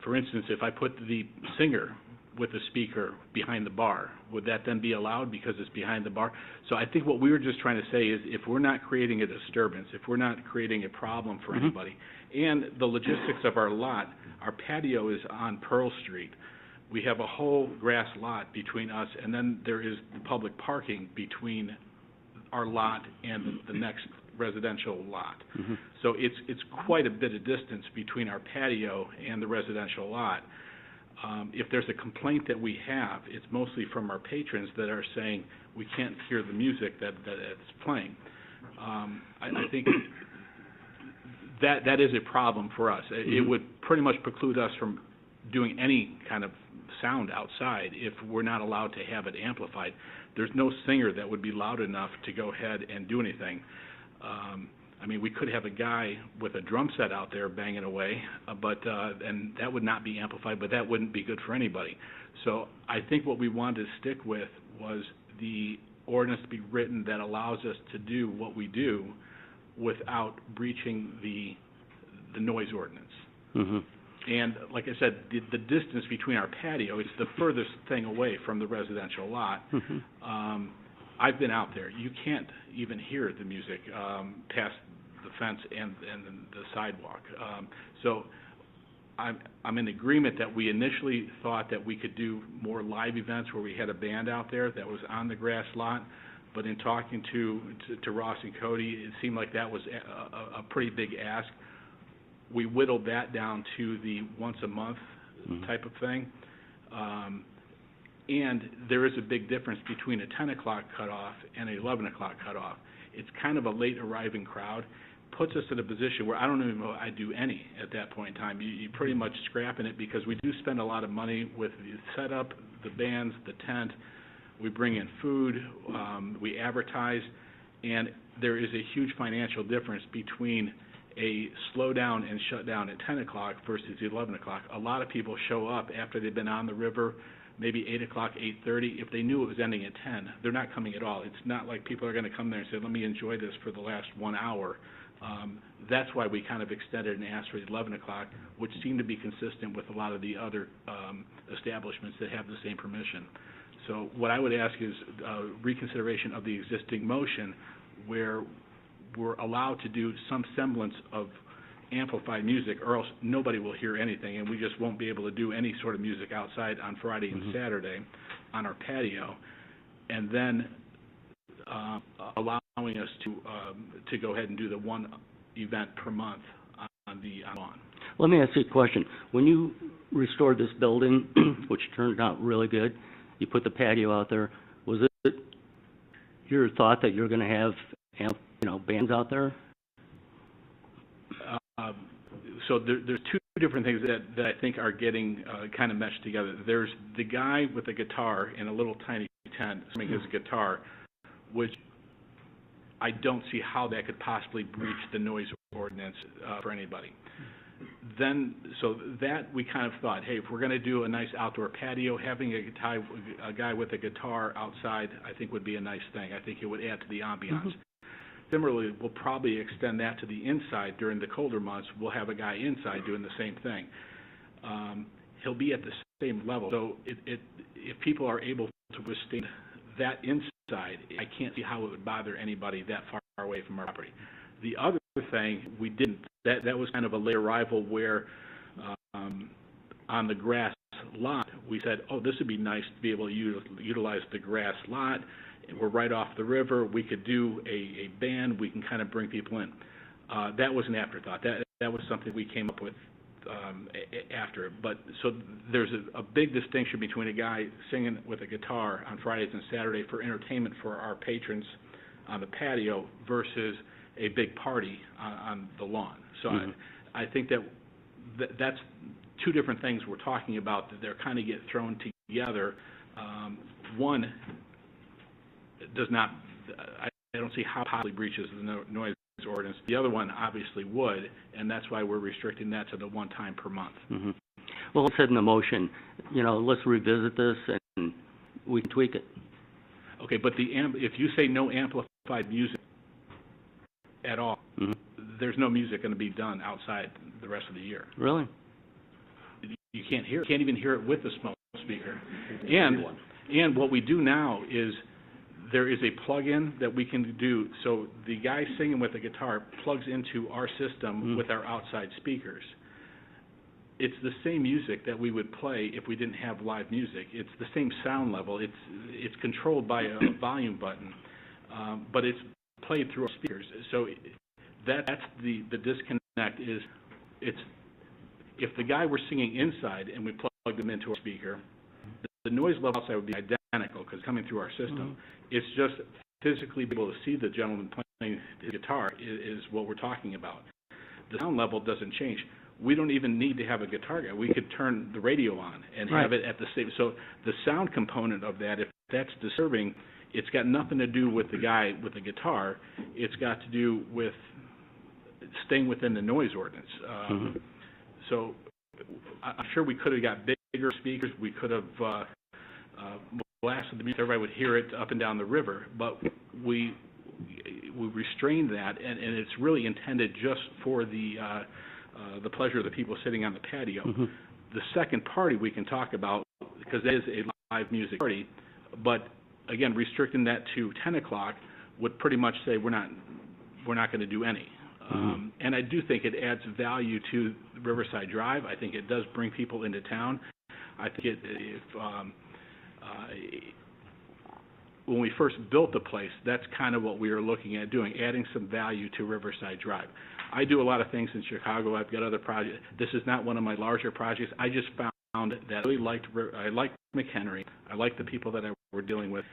for instance, if I put the singer with the speaker behind the bar, would that then be allowed because it's behind the bar? So I think what we were just trying to say is, if we're not creating a disturbance, if we're not creating a problem for anybody, and the logistics of our lot, our patio is on Pearl Street. We have a whole grass lot between us, and then there is the public parking between our lot and the next residential lot. So it's quite a bit of distance between our patio and the residential lot. If there's a complaint that we have, it's mostly from our patrons that are saying we can't hear the music that it's playing. I think that is a problem for us. It would pretty much preclude us from doing any kind of sound outside if we're not allowed to have it amplified. There's no singer that would be loud enough to go ahead and do anything. I mean, we could have a guy with a drum set out there banging away, and that would not be amplified, but that wouldn't be good for anybody. So I think what we wanted to stick with was the ordinance to be written that allows us to do what we do without breaching the noise ordinance. And like I said, the distance between our patio, it's the furthest thing away from the residential lot. I've been out there. You can't even hear the music past the fence and the sidewalk. So I'm in agreement that we initially thought that we could do more live events where we had a band out there that was on the grass lot, but in talking to Ross and Cody, it seemed like that was a pretty big ask. We whittled that down to the once a month type of thing. And there is a big difference between a 10 o'clock cutoff and an 11 o'clock cutoff. It's kind of a late arriving crowd. Puts us in a position where I don't even know if I do any at that point in time. You're pretty much scrapping it because we do spend a lot of money with the setup, the bands, the tent. We bring in food, we advertise, and there is a huge financial difference between a slowdown and shutdown at 10 o'clock versus 11 o'clock. A lot of people show up after they've been on the river, maybe 8 o'clock, 8:30. If they knew it was ending at 10, they're not coming at all. It's not like people are going to come there and say, let me enjoy this for the last 1 hour. That's why we kind of extended and asked for 11 o'clock, which seemed to be consistent with a lot of the other establishments that have the same permission. So what I would ask is reconsideration of the existing motion where we're allowed to do some semblance of amplified music, or else nobody will hear anything, and we just won't be able to do any sort of music outside on Friday and Saturday on our patio, and then allowing us to go ahead and do the one event per month on the lawn. Let me ask you a question. When you restored this building, which turned out really good, you put the patio out there, was it your thought that you're going to have, bands out there? So there's two different things that I think are getting kind of meshed together. There's the guy with a guitar in a little tiny tent swinging his guitar, which I don't see how that could possibly breach the noise ordinance for anybody. Then, so that we kind of thought, hey, if we're going to do a nice outdoor patio, having a guy with a guitar outside, I think would be a nice thing. I think it would add to the ambiance. Similarly, we'll probably extend that to the inside during the colder months. We'll have a guy inside doing the same thing. He'll be at the same level. So if people are able to withstand that inside, I can't see how it would bother anybody that far away from our property. The other thing we didn't, that was kind of a late arrival where on the grass lot, we said, oh, this would be nice to be able to utilize the grass lot. We're right off the river. We could do a band. We can kind of bring people in. That was an afterthought. That was something we came up with after. But so there's a big distinction between a guy singing with a guitar on Fridays and Saturdays for entertainment for our patrons on the patio versus a big party on the lawn. So I think that's two different things we're talking about that they're kind of get thrown together. One does not, I don't see how it possibly breaches the noise ordinance. The other one obviously would, and that's why we're restricting that to the one time per month. Well, let's set in a motion, let's revisit this and we can tweak it. Okay, but if you say no amplified music at all, there's no music going to be done outside the rest of the year. Really? You can't hear it. You can't even hear it with the smoke speaker. And what we do now is there is a plug-in that we can do. So the guy singing with the guitar plugs into our system with our outside speakers. It's the same music that we would play if we didn't have live music. It's the same sound level. It's controlled by a volume button, but it's played through our speakers. So that's the disconnect is if the guy were singing inside and we plugged him into our speaker, the noise level outside would be identical because coming through our system. It's just physically be able to see the gentleman playing the guitar is what we're talking about. The sound level doesn't change. We don't even need to have a guitar guy. We could turn the radio on and have it at the same. So the sound component of that, if that's disturbing, it's got nothing to do with the guy with the guitar. It's got to do with staying within the noise ordinance. So I'm sure we could have got bigger speakers. We could have blasted the music. Everybody would hear it up and down the river. But we restrained that, and it's really intended just for the pleasure of the people sitting on the patio. The second party we can talk about because that is a live music party. But again, restricting that to 10 o'clock would pretty much say we're not going to do any. And I do think it adds value to Riverside Drive. I think it does bring people into town. I think when we first built the place, that's kind of what we were looking at doing, adding some value to Riverside Drive. I do a lot of things in Chicago. I've got other projects. This is not one of my larger projects. I just found that I really liked McHenry. I liked the people that I were dealing with,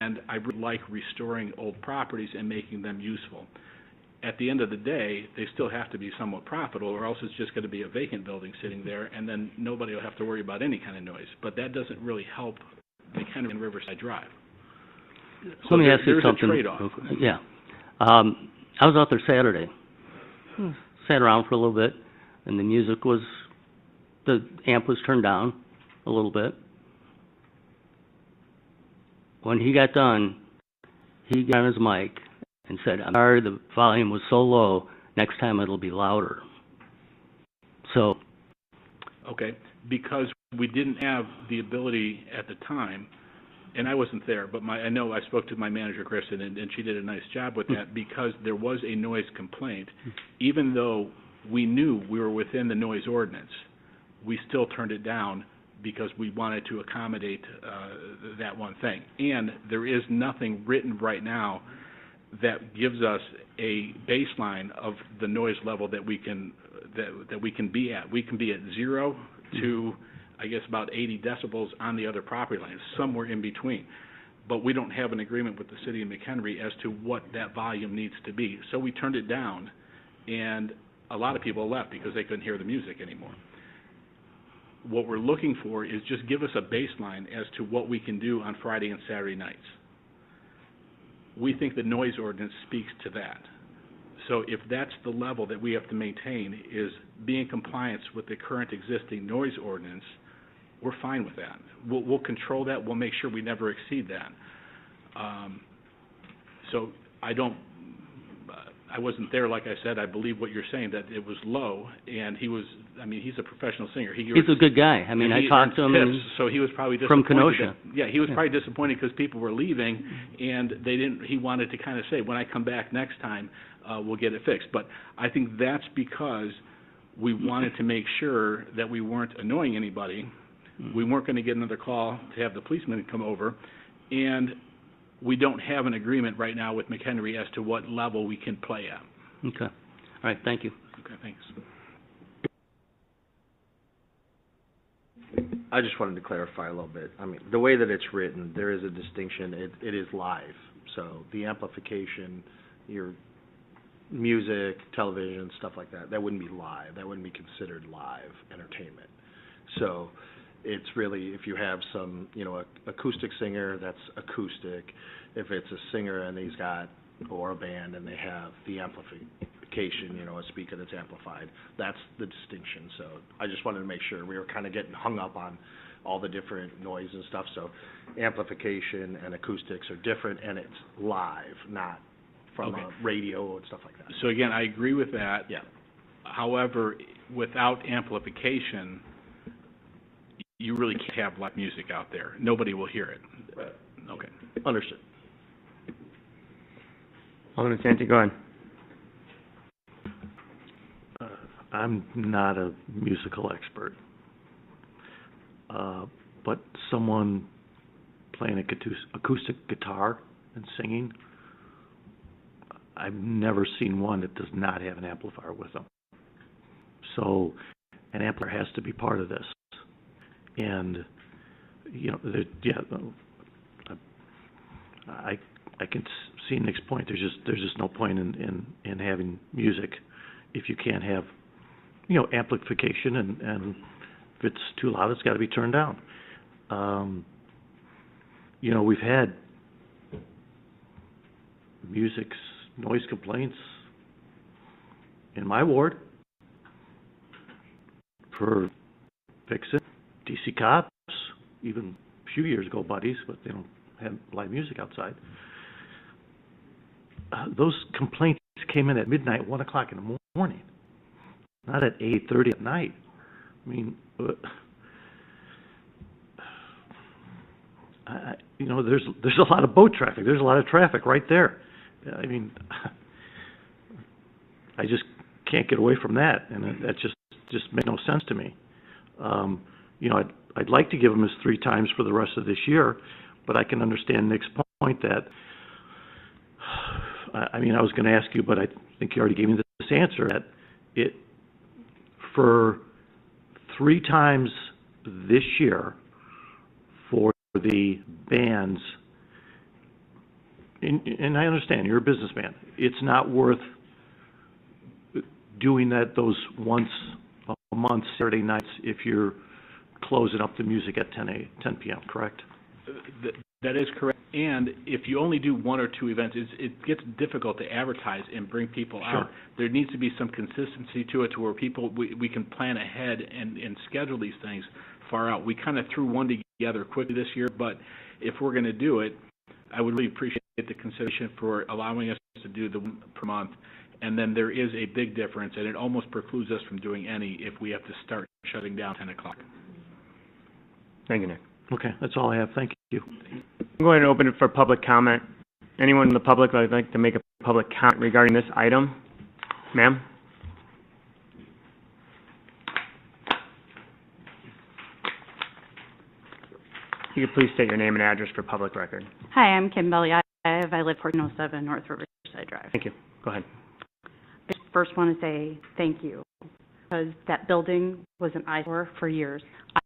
and I really like restoring old properties and making them useful. At the end of the day, they still have to be somewhat profitable, or else it's just going to be a vacant building sitting there, and then nobody will have to worry about any kind of noise. But that doesn't really help McHenry and Riverside Drive. So Let me ask you there's something. a trade-off. Yeah. I was out there Saturday. Sat around for a little bit, and the amp was turned down a little bit. When he got done, he got on his mic and said, "I'm sorry, the volume was so low, next time it'll be louder." So. Okay, because we didn't have the ability at the time, and I wasn't there, but I know I spoke to my manager, Kristen, and she did a nice job with that, because there was a noise complaint. Even though we knew we were within the noise ordinance, we still turned it down because we wanted to accommodate that one thing. And there is nothing written right now that gives us a baseline of the noise level that we can be at. We can be at 0 to, I guess, about 80 decibels on the other property lines, somewhere in between. But we don't have an agreement with the city of McHenry as to what that volume needs to be. So we turned it down, and a lot of people left because they couldn't hear the music anymore. What we're looking for is just give us a baseline as to what we can do on Friday and Saturday nights. We think the noise ordinance speaks to that. So if that's the level that we have to maintain, is be in compliance with the current existing noise ordinance, we're fine with that. We'll control that. We'll make sure we never exceed that. So I wasn't there, like I said. I believe what you're saying, that it was low, and he's a professional singer. He's a good guy. I mean, I talked to him. Tips, so he was probably from disappointed. Kenosha. He was probably disappointed because people were leaving, and he wanted to kind of say, when I come back next time, we'll get it fixed. But I think that's because we wanted to make sure that we weren't annoying anybody. We weren't going to get another call to have the policeman come over, and we don't have an agreement right now with McHenry as to what level we can play at. Okay. All right, thank you. Okay, thanks. I just wanted to clarify a little bit. I mean, the way that it's written, there is a distinction. It is live. So the amplification, your music, television, stuff like that, that wouldn't be live. That wouldn't be considered live entertainment. So it's really, if you have some, acoustic singer, that's acoustic. If it's a singer and he's got, or a band, and they have the amplification, a speaker that's amplified, that's the distinction. So I just wanted to make sure. We were kind of getting hung up on all the different noise and stuff. So amplification and acoustics are different, and it's live, not from a radio and stuff like that. So again, I agree with that. Yeah. However, without amplification, you really can't have live music out there. Nobody will hear it. Right. Okay. Understood. Alderman Santi, go ahead. I'm not a musical expert, but someone playing acoustic guitar and singing, I've never seen one that does not have an amplifier with them. So an amplifier has to be part of this. And, I can see Nick's point. There's just no point in having music if you can't have, amplification, and if it's too loud, it's got to be turned down. We've had noise complaints in my ward for fixing DC cops, even a few years ago, buddies, but they don't have live music outside. Those complaints came in at midnight, 1 o'clock in the morning, not at 8:30 at night. I mean, there's a lot of boat traffic. There's a lot of traffic right there. I mean, I just can't get away from that, and that just makes no sense to me. You know, I'd like to give them his 3 times for the rest of this year, but I can understand Nick's point that, I mean, I was gonna ask you, but I think you already gave me this answer, that for 3 times this year for the bands, and I understand, you're a businessman, it's not worth doing those once a month, Saturday nights, if you're closing up the music at 10 p.m., correct? That is correct. And if you only do 1 or 2 events, it gets difficult to advertise and bring people out. There needs to be some consistency to it, to where we can plan ahead and schedule these things far out. We kind of threw one together quickly this year, but if we're going to do it, I would really appreciate the consideration for allowing us to do the 1 per month. And then there is a big difference, and it almost precludes us from doing any if we have to start shutting down 10 o'clock. Thank you, Nick. Okay, that's all I have. Thank you. I'm going to open it for public comment. Anyone in the public that would like to make a public comment regarding this item? Ma'am? If you could please state your name and address for public record. Hi, I'm Kimberly Ive. I live 1407 North Riverside Drive. Thank you. Go ahead. I first want to say thank you, because that building was an eyesore for years.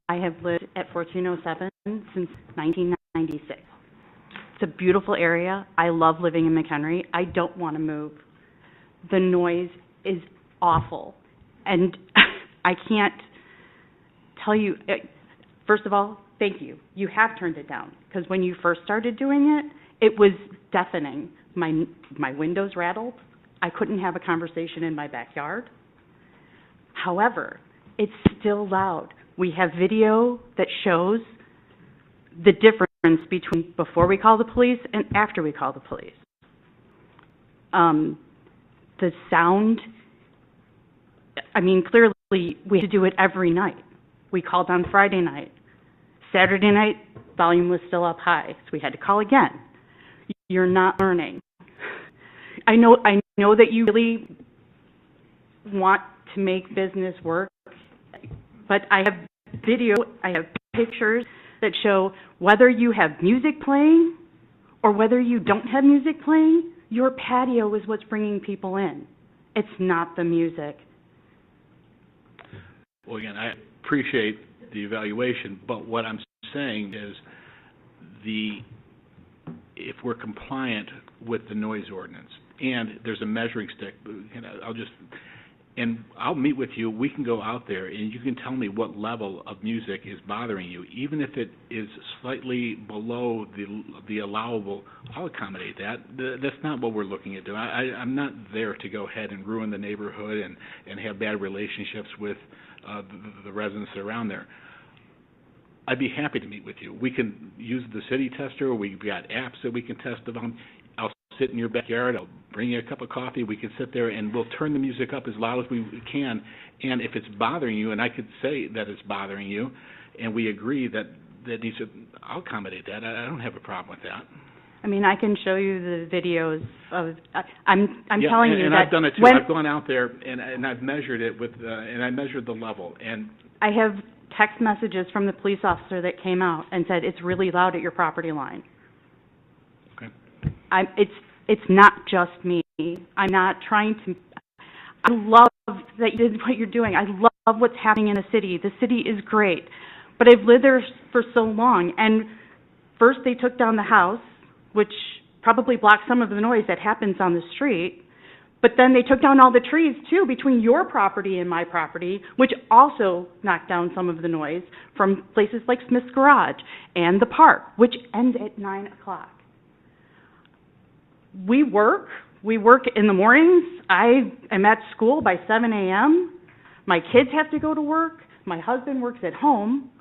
I have lived at 1407 since 1996. It's a beautiful area. I love living in McHenry. I don't want to move. The noise is awful, and I can't tell you. First of all, thank you. You have turned it down, because when you first started doing it, it was deafening. My windows rattled. I couldn't have a conversation in my backyard. However, it's still loud. We have video that shows the difference between before we call the police and after we call the police. The sound, I mean, clearly we had to do it every night. We called on Friday night. Saturday night, volume was still up high, so we had to call again. You're not learning. I know that you really want to make business work, but I have video, I have pictures that show whether you have music playing or whether you don't have music playing, your patio is what's bringing people in. It's not the music. Well, again, I appreciate the evaluation, but what I'm saying is if we're compliant with the noise ordinance, and there's a measuring stick, I'll meet with you, we can go out there, and you can tell me what level of music is bothering you. Even if it is slightly below the allowable, I'll accommodate that. That's not what we're looking at doing. I'm not there to go ahead and ruin the neighborhood and have bad relationships with the residents that are around there. I'd be happy to meet with you. We can use the city tester. We've got apps that we can test them. I'll sit in your backyard. I'll bring you a cup of coffee. We can sit there, and we'll turn the music up as loud as we can. And if it's bothering you, and I could say that it's bothering you, and we agree that needs to, I'll accommodate that. I don't have a problem with that. I mean, I can show you the videos of. I'm yeah, telling you and that I've done it too. I've gone out there and I've measured it with, and I measured the level. And I have text messages from the police officer that came out and said it's really loud at your property line. Okay. It's not just me. I'm not trying to. I love that you did what you're doing. I love what's happening in the city. The city is great, but I've lived there for so long. And first they took down the house, which probably blocked some of the noise that happens on the street. But then they took down all the trees, too, between your property and my property, which also knocked down some of the noise from places like Smith's Garage and the park, which ends at 9 o'clock. We work in the mornings. I am at school by 7 a.m. My kids have to go to work. My husband works at home.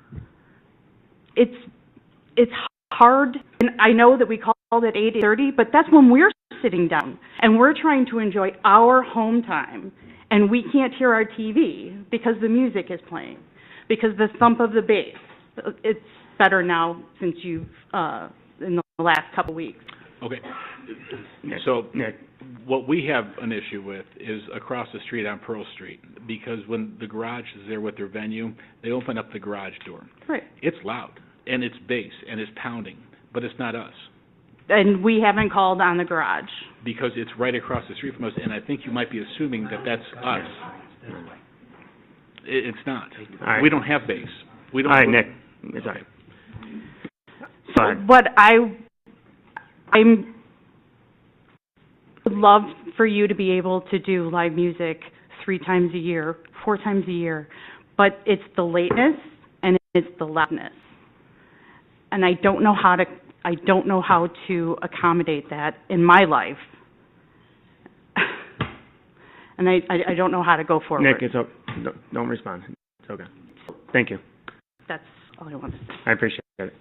It's hard, and I know that we called at 8:30, but that's when we're sitting down and we're trying to enjoy our home time, and we can't hear our TV because the music is playing, because the thump of the bass. It's better now since you've in the last couple weeks. Okay. So, what we have an issue with is across the street on Pearl Street, because when the garage is there with their venue, they open up the garage door. Right. It's loud, and it's bass, and it's pounding, but it's not us, And we haven't called on the garage. because it's right across the street from us, and I think you might be assuming that that's us. It's not. All right. We don't have bass. We don't. All right, Nick, it's all right. So Go ahead. what I'm would love for you to be able to do live music 3 times a year, 4 times a year, but it's the lateness and it's the loudness. And I don't know how to accommodate that in my life. And I don't know how to go forward. Nick, it's okay. Don't respond. It's okay. Thank you. That's all I wanted to say. I appreciate it.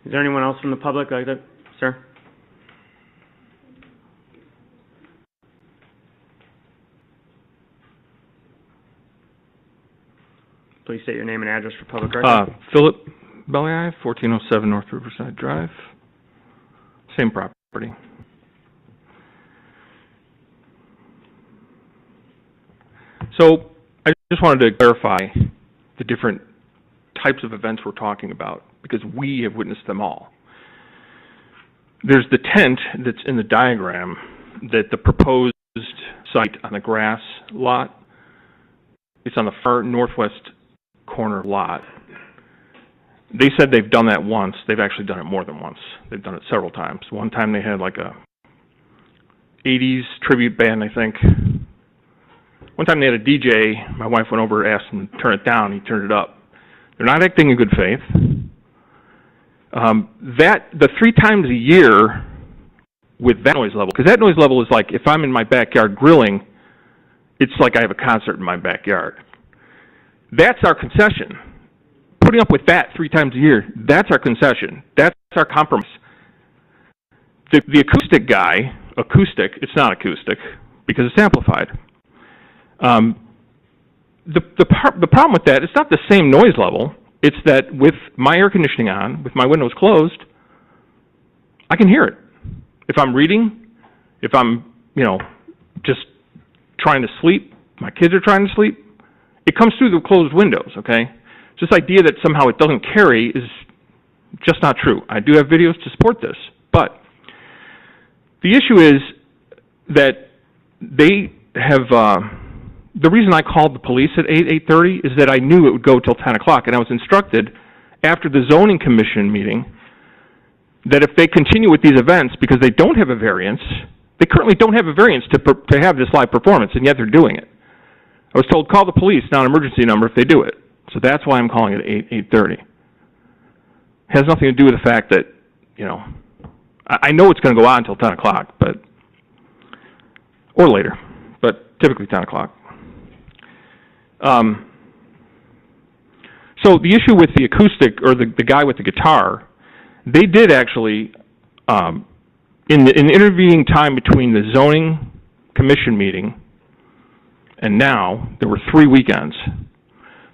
Is there anyone else from the public like that, sir? Please state your name and address for public record. Philip Belli, 1407 North Riverside Drive. Same property. So, I just wanted to clarify the different types of events we're talking about, because we have witnessed them all. There's the tent that's in the diagram, that the proposed site on the grass lot, it's on the far northwest corner lot. They said they've done that once. They've actually done it more than once. They've done it several times. One time they had like a 80s tribute band, I think. One time they had a DJ. My wife went over, asked him to turn it down. He turned it up. They're not acting in good faith. The 3 times a year with that noise level, because that noise level is like if I'm in my backyard grilling, it's like I have a concert in my backyard. That's our concession. Putting up with that 3 times a year, that's our concession. That's our compromise. The acoustic guy, it's not acoustic because it's amplified. The problem with that, it's not the same noise level. It's that with my air conditioning on, with my windows closed, I can hear it. If I'm reading, if I'm, just trying to sleep, my kids are trying to sleep, it comes through the closed windows, okay? This idea that somehow it doesn't carry is just not true. I do have videos to support this, but the issue is that they have, the reason I called the police at 8:30 is that I knew it would go till 10 o'clock, and I was instructed after the zoning commission meeting that if they continue with these events, because they don't have a variance, they currently don't have a variance to have this live performance, and yet they're doing it. I was told, call the police, non-emergency number, if they do it. So that's why I'm calling it 8:30. Has nothing to do with the fact that, I know it's going to go on until 10 o'clock, or later, but typically 10 o'clock. So the issue with the acoustic, or the guy with the guitar, they did actually, in the intervening time between the zoning commission meeting and now, there were 3 weekends.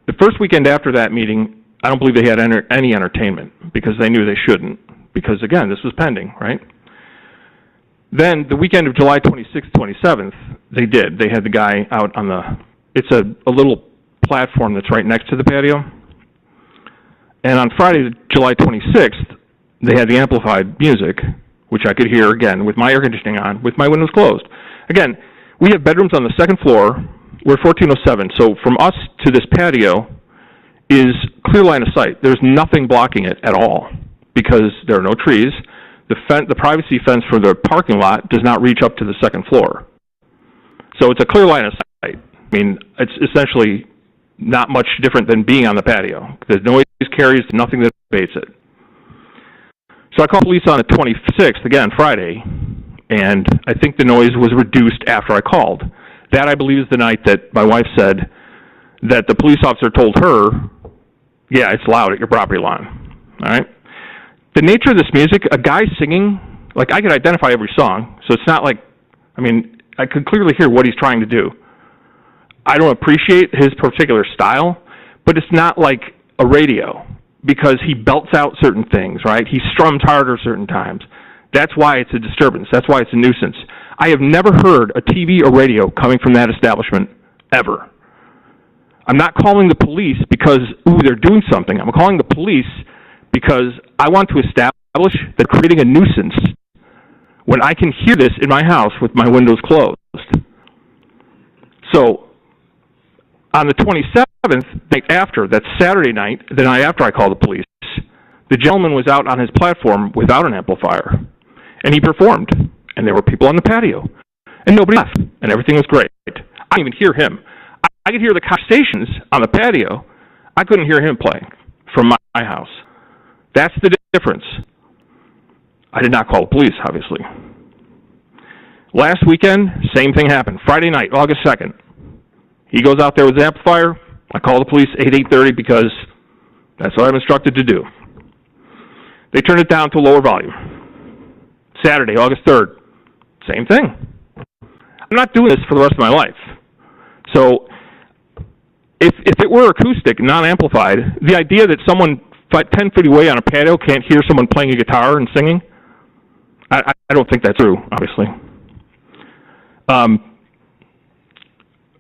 The first weekend after that meeting, I don't believe they had any entertainment, because they knew they shouldn't, because again, this was pending, right? Then, the weekend of July 26th, 27th, they did. They had the guy out on it's a little platform that's right next to the patio. And on Friday, July 26th, they had the amplified music, which I could hear, again, with my air conditioning on, with my windows closed. Again, we have bedrooms on the second floor. We're 1407, so from us to this patio is clear line of sight. There's nothing blocking it at all, because there are no trees. The privacy fence for the parking lot does not reach up to the second floor. So it's a clear line of sight. I mean, it's essentially not much different than being on the patio. The noise carries, nothing that abates it. So I called police on the 26th, again, Friday, and I think the noise was reduced after I called. That, I believe, is the night that my wife said that the police officer told her, yeah, it's loud at your property line, all right? The nature of this music, a guy singing, like, I could identify every song, so it's not like, I could clearly hear what he's trying to do. I don't appreciate his particular style, but it's not like a radio, because he belts out certain things, right? He strums harder certain times. That's why it's a disturbance. That's why it's a nuisance. I have never heard a TV or radio coming from that establishment, ever. I'm not calling the police because, ooh, they're doing something. I'm calling the police because I want to establish that creating a nuisance when I can hear this in my house with my windows closed. So, on the 27th, night after, that's Saturday night, the night after I called the police, the gentleman was out on his platform without an amplifier, and he performed, and there were people on the patio, and nobody left, and everything was great. I didn't even hear him. I could hear the conversations on the patio. I couldn't hear him playing from my house. That's the difference. I did not call the police, obviously. Last weekend, same thing happened. Friday night, August 2nd. He goes out there with his amplifier. I call the police 8:30 because that's what I'm instructed to do. They turned it down to lower volume. Saturday, August 3rd, same thing. I'm not doing this for the rest of my life. So, if it were acoustic, non-amplified, the idea that someone 10 feet away on a patio can't hear someone playing a guitar and singing, I don't think that's true, obviously.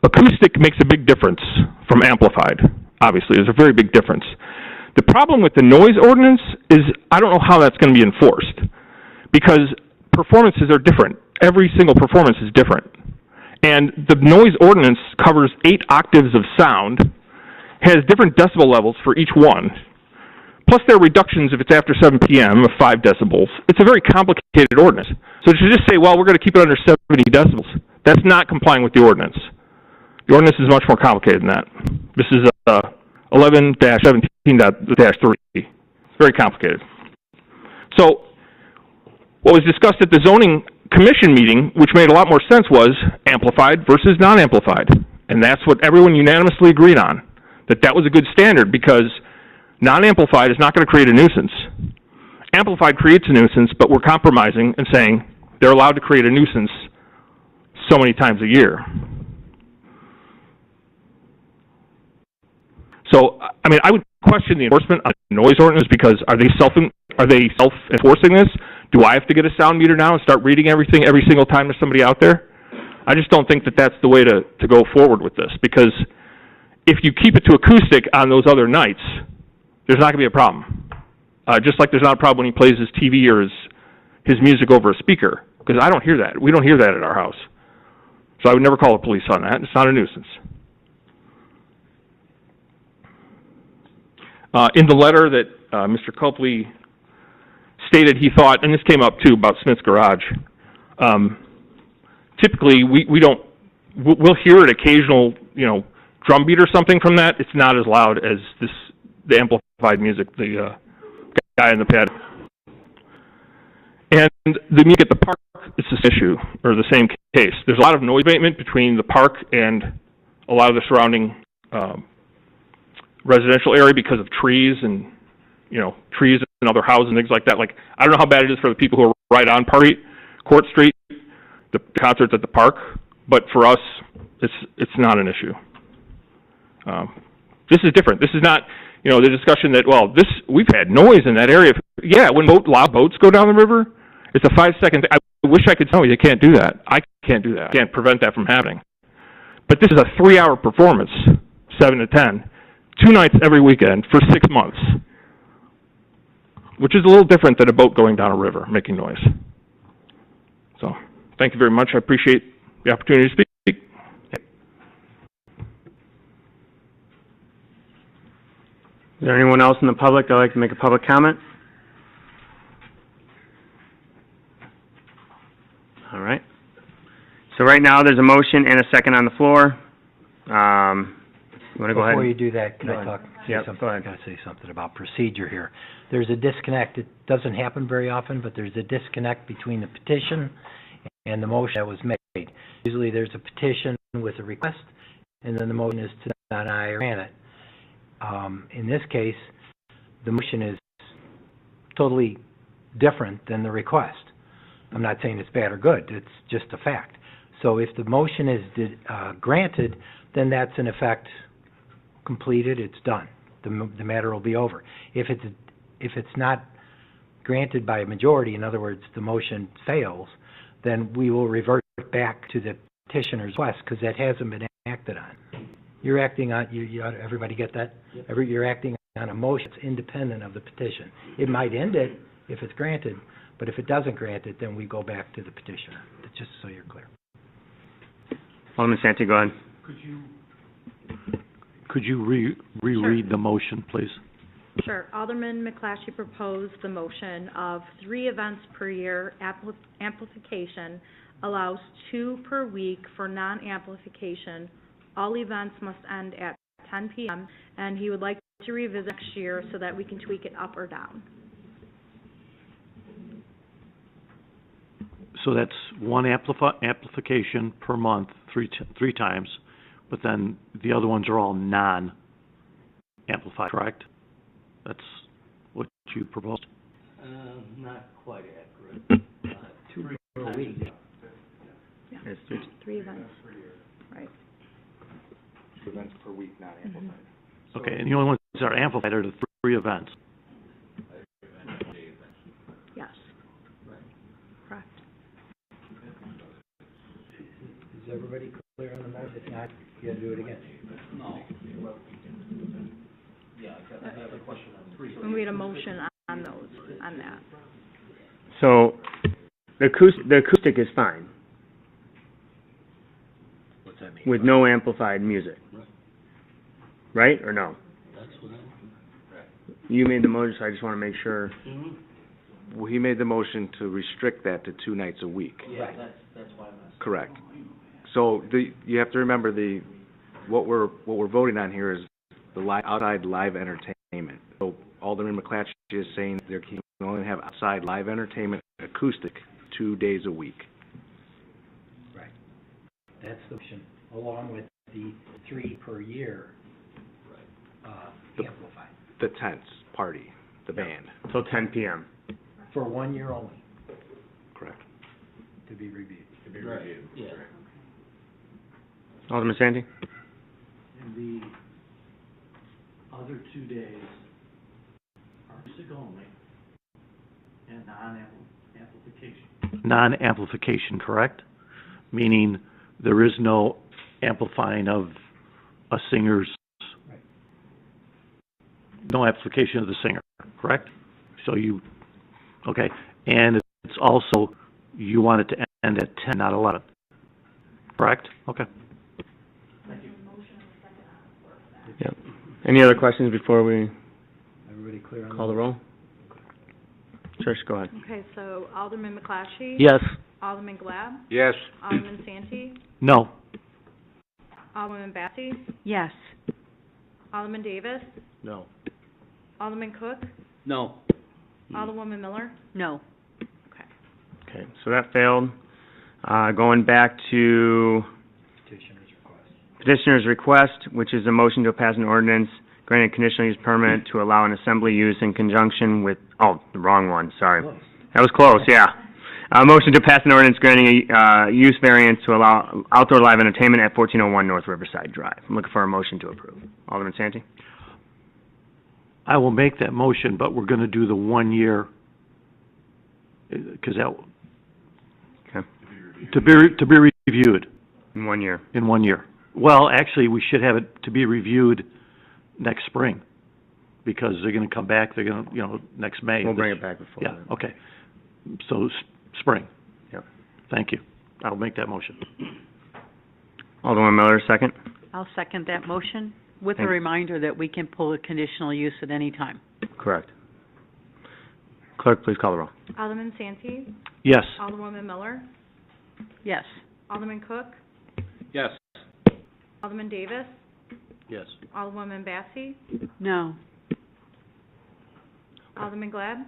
Acoustic makes a big difference from amplified, obviously. There's a very big difference. The problem with the noise ordinance is I don't know how that's going to be enforced, because performances are different. Every single performance is different. And the noise ordinance covers 8 octaves of sound, has different decibel levels for each one, plus there are reductions if it's after 7 p.m. of 5 decibels. It's a very complicated ordinance. So to just say, well, we're going to keep it under 70 decibels, that's not complying with the ordinance. The ordinance is much more complicated than that. This is 11-17-3. It's very complicated. So what was discussed at the zoning commission meeting, which made a lot more sense, was amplified versus non-amplified. And that's what everyone unanimously agreed on, that was a good standard, because non-amplified is not going to create a nuisance. Amplified creates a nuisance, but we're compromising and saying they're allowed to create a nuisance so many times a year. So, I mean, I would question the enforcement on the noise ordinance, because are they self-enforcing this? Do I have to get a sound meter now and start reading everything every single time there's somebody out there? I just don't think that that's the way to go forward with this, because if you keep it to acoustic on those other nights, there's not going to be a problem. Just like there's not a problem when he plays his TV or his music over a speaker, because I don't hear that. We don't hear that at our house. So I would never call the police on that. It's not a nuisance. In the letter that Mr. Copley stated he thought, and this came up too about Smith's Garage, typically we'll hear an occasional, drum beat or something from that. It's not as loud as the amplified music, the guy in the pad. And the music at the park, it's this issue, or the same case. There's a lot of noise abatement between the park and a lot of the surrounding residential area because of trees and, trees and other houses and things like that. Like, I don't know how bad it is for the people who are right on Court Street, the concerts at the park, but for us, it's not an issue. This is different. This is not, the discussion that, we've had noise in that area. Yeah, when loud boats go down the river, it's a 5-second thing. I wish I could tell you can't do that. I can't do that. I can't prevent that from happening. But this is a 3-hour performance, 7 to 10, 2 nights every weekend for 6 months, which is a little different than a boat going down a river making noise. So, thank you very much. I appreciate the opportunity to speak. Is there anyone else in the public that would like to make a public comment? All right. So right now, there's a motion and a second on the floor. You want to go ahead? Before you do that, can I talk? Yeah, go ahead. Can I say something about procedure here? There's a disconnect. It doesn't happen very often, but there's a disconnect between the petition and the motion that was made. Usually there's a petition with a request, and then the motion is to deny or grant it. In this case, the motion is totally different than the request. I'm not saying it's bad or good. It's just a fact. So if the motion is granted, then that's in effect completed. It's done. The matter will be over. If it's not granted by a majority, in other words, the motion fails, then we will revert back to the petitioner's request, because that hasn't been acted on. You're acting on, everybody get that? You're acting on a motion that's independent of the petition. It might end it if it's granted, but if it doesn't grant it, then we go back to the petitioner, just so you're clear. Alderman Santi, go ahead. Could you reread the motion, please? Sure. Alderman McClatchy proposed the motion of 3 events per year. Amplification allows 2 per week for non-amplification. All events must end at 10 p.m., and he would like to revisit next year so that we can tweak it up or down. So that's one amplification per month, three times, but then the other ones are all non-amplified, correct? That's what you proposed? Not quite accurate. 2 per week. Yeah. 3 events. Right. 2 events per week, not amplified. Okay, and the only ones that are amplified are the 3 events. Yes. Correct. Is everybody clear on the motion? If not, you gotta do it again. No. And we had a motion on those, on that. So, the acoustic is fine, What's that mean? with no amplified music. Right, or no? That's what You made the motion, so I just want to make sure. Well, he made the motion to restrict that to 2 nights a week. Yeah, that's why I'm asking. Correct. So you have to remember what we're voting on here is the outside live entertainment. So Alderman McClatchy is saying there can only have outside live entertainment acoustic 2 days a week. Right. That's the motion, along with the 3 per year, amplified, The tents party, the band. Till 10 p.m. for 1 year only, Correct. to be reviewed. Yeah. Alderman Santi? And the other 2 days are acoustic only and non-amplification. Non-amplification, correct? Meaning there is no amplifying of a singer's, no amplification of the singer, correct? So okay, and it's also, you want it to end at 10, not 11, correct? Okay. Yep. Any other questions before we Everybody clear on call the roll? Trish, go ahead. Okay, so Alderman McClatchy? Yes. Alderman Glab? Yes. Alderman Santi? No. Alderman Bassi? Yes. Alderman Davis? No. Alderman Cook? No. Alderwoman Miller? No. Okay, so that failed. Going back to petitioner's request, which is a motion to pass an ordinance granting a conditional use permit to allow an assembly use in conjunction with, the wrong one, sorry. That was close, yeah. Motion to pass an ordinance granting a use variance to allow outdoor live entertainment at 1401 North Riverside Drive. I'm looking for a motion to approve. Alderman Santi? I will make that motion, but we're going to do the 1 year, because that, Okay. to be reviewed In 1 year. in 1 year. Well, actually, we should have it to be reviewed next spring, because they're going to come back, they're going to, next May. We'll bring it back before Yeah, then. okay. So, spring. Yep. Thank you. I'll make that motion. Alderman Miller, second. I'll second that motion with a Thank- reminder that we can pull a conditional use at any time. Correct. Clerk, please call the roll. Alderman Santi? Yes. Alderwoman Miller? Yes. Alderman Cook? Yes. Alderman Davis? Yes. Alderwoman Bassi? No. Alderman Glad?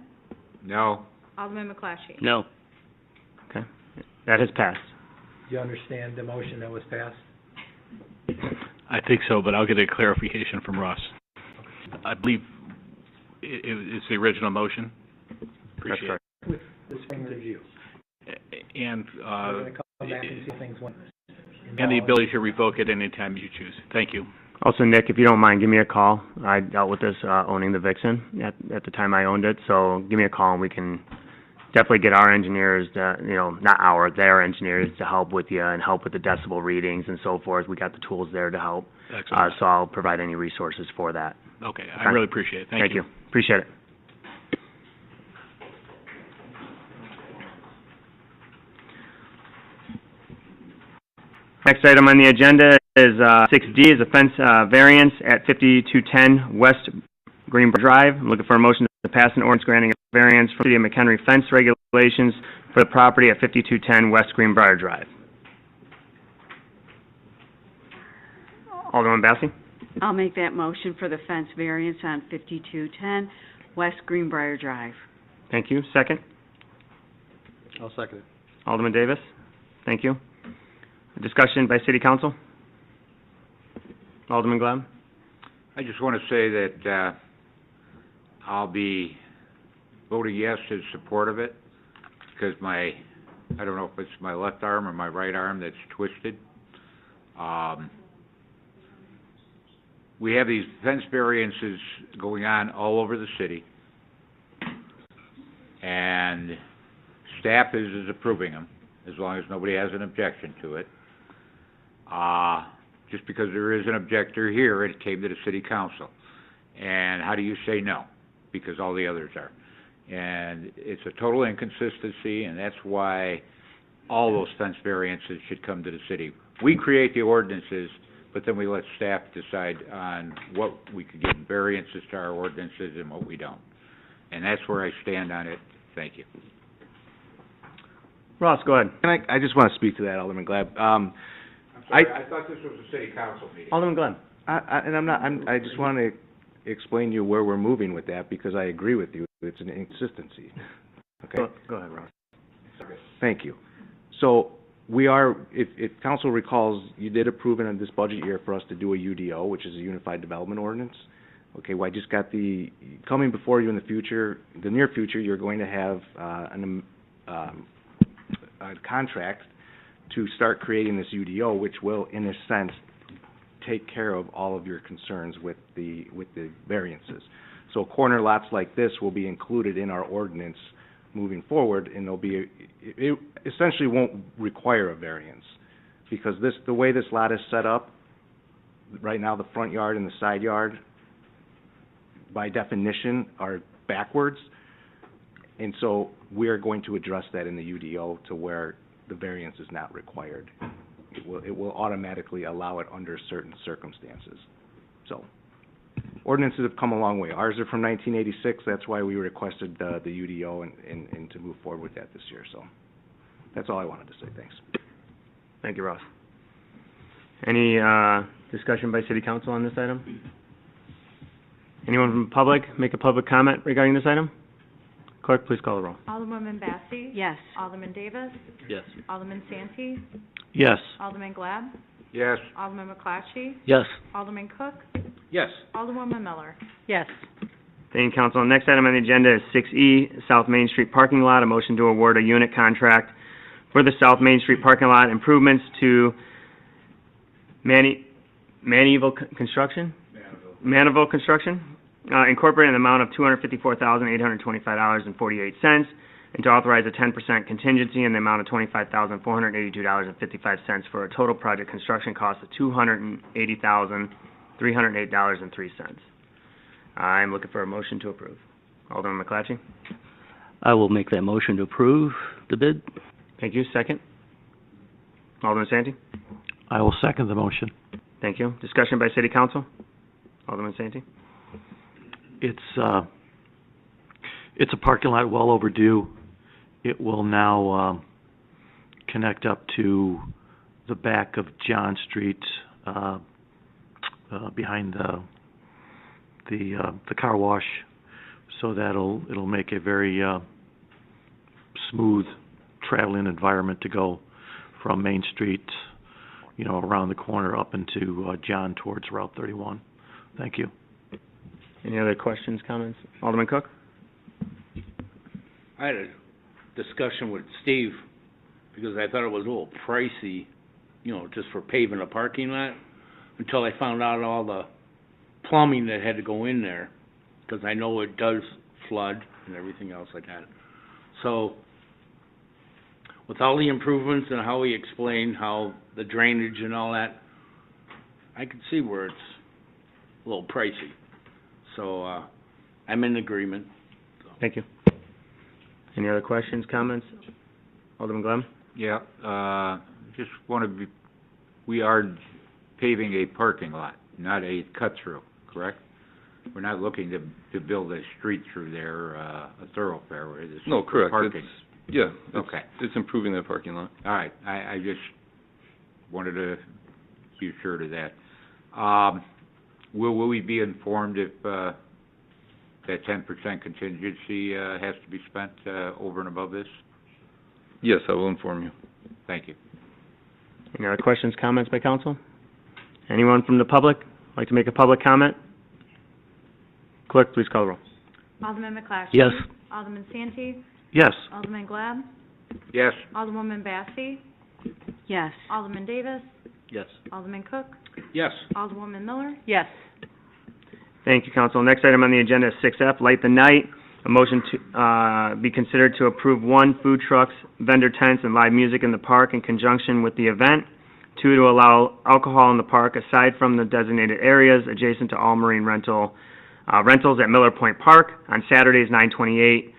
No. Alderman McClatchy? No. Okay. That has passed. Do you understand the motion that was passed? I think so, but I'll get a clarification from Ross. I believe it's the original motion. Appreciate it. With the spring review. And, We're gonna come back and see things went. and the ability to revoke it anytime you choose. Thank you. Also, Nick, if you don't mind, give me a call. I dealt with this, owning the Vixen at the time I owned it, so give me a call and we can definitely get our engineers to, their engineers to help with you and help with the decibel readings and so forth. We got the tools there to help. Excellent. So I'll provide any resources for that. Okay, I really appreciate it. Thank you. Appreciate it. Next item on the agenda is 6D, is a fence variance at 5210 West Greenbrier Drive. I'm looking for a motion to pass an ordinance granting a variance for the City of McHenry fence regulations for the property at 5210 West Greenbrier Drive. Alderman Bassi? I'll make that motion for the fence variance on 5210 West Greenbrier Drive. Thank you. Second? I'll second it. Alderman Davis? Thank you. Discussion by City Council? Alderman Glab? I just want to say that, I'll be voting yes in support of it, because I don't know if it's my left arm or my right arm that's twisted. We have these fence variances going on all over the city, and staff is approving them, as long as nobody has an objection to it. Just because there is an objector here, it came to the city council. And how do you say no? Because all the others are. And it's a total inconsistency, and that's why all those fence variances should come to the city. We create the ordinances, but then we let staff decide on what we could give variances to our ordinances and what we don't. And that's where I stand on it. Thank you. Ross, go ahead. I just want to speak to that, Alderman Glab. I thought this was a city council meeting. Alderman Glenn. I just want to explain to you where we're moving with that, because I agree with you. It's an inconsistency. Okay? Go ahead, Ross. Thank you. So, we are, if council recalls, you did approve in this budget year for us to do a UDO, which is a Unified Development Ordinance. Okay, well, I just got coming before you in the near future, you're going to have, a contract to start creating this UDO, which will, in a sense, take care of all of your concerns with the variances. So corner lots like this will be included in our ordinance moving forward, and it essentially won't require a variance, because the way this lot is set up, right now the front yard and the side yard, by definition, are backwards, and so we are going to address that in the UDO to where the variance is not required. It will automatically allow it under certain circumstances. So, ordinances have come a long way. Ours are from 1986. That's why we requested the UDO and to move forward with that this year. So, that's all I wanted to say. Thanks. Thank you, Ross. Any discussion by City Council on this item? Anyone from the public make a public comment regarding this item? Clerk, please call the roll. Alderwoman Bassi? Yes. Alderman Davis? Yes. Alderman Santee? Yes. Alderman Glab? Yes. Alderman McClatchy? Yes. Alderman Cook? Yes. Alderwoman Miller? Yes. Thank you, Council. Next item on the agenda is 6E, South Main Street Parking Lot. A motion to award a unit contract for the South Main Street Parking Lot improvements to Manival Construction? Manival Construction, Incorporated, in the amount of $254,825.48, and to authorize a 10% contingency in the amount of $25,482.55 for a total project construction cost of $280,308.03. I'm looking for a motion to approve. Alderman McClatchy? I will make that motion to approve the bid. Thank you. Second? Alderman Santee? I will second the motion. Thank you. Discussion by City Council? Alderman Santee? It's a parking lot well overdue. It will now connect up to the back of John Street, behind the car wash, so it'll make a very smooth traveling environment to go from Main Street, around the corner up into John towards Route 31. Thank you. Any other questions, comments? Alderman Cook? I had a discussion with Steve, because I thought it was a little pricey, just for paving a parking lot. until I found out all the plumbing that had to go in there, 'cause I know it does flood and everything else like that. So, with all the improvements and how he explained how the drainage and all that, I could see where it's a little pricey. So, I'm in agreement. Thank you. Any other questions, comments? Alderman Glem? Yeah, just want to be, we are paving a parking lot, not a cut-through, correct? We're not looking to build a street through there, a thoroughfare, where this No, correct. parking. Okay. It's improving the parking lot. All right, I just wanted to be assured of that. Will we be informed if, that 10% contingency, has to be spent, over and above this? Yes, I will inform you. Thank you. Any other questions, comments by council? Anyone from the public like to make a public comment? Clerk, please call the roll. Alderman McClatchy? Yes. Alderman Santee? Yes. Alderman Glad? Yes. Alderwoman Bassey? Yes. Alderman Davis? Yes. Alderman Cook? Yes. Alderwoman Miller? Yes. Thank you, council. Next item on the agenda is 6F, Light the Night. A motion to, be considered to approve 1, food trucks, vendor tents, and live music in the park in conjunction with the event. 2, to allow alcohol in the park aside from the designated areas adjacent to all marine rentals at Miller Point Park on Saturdays, 9/28,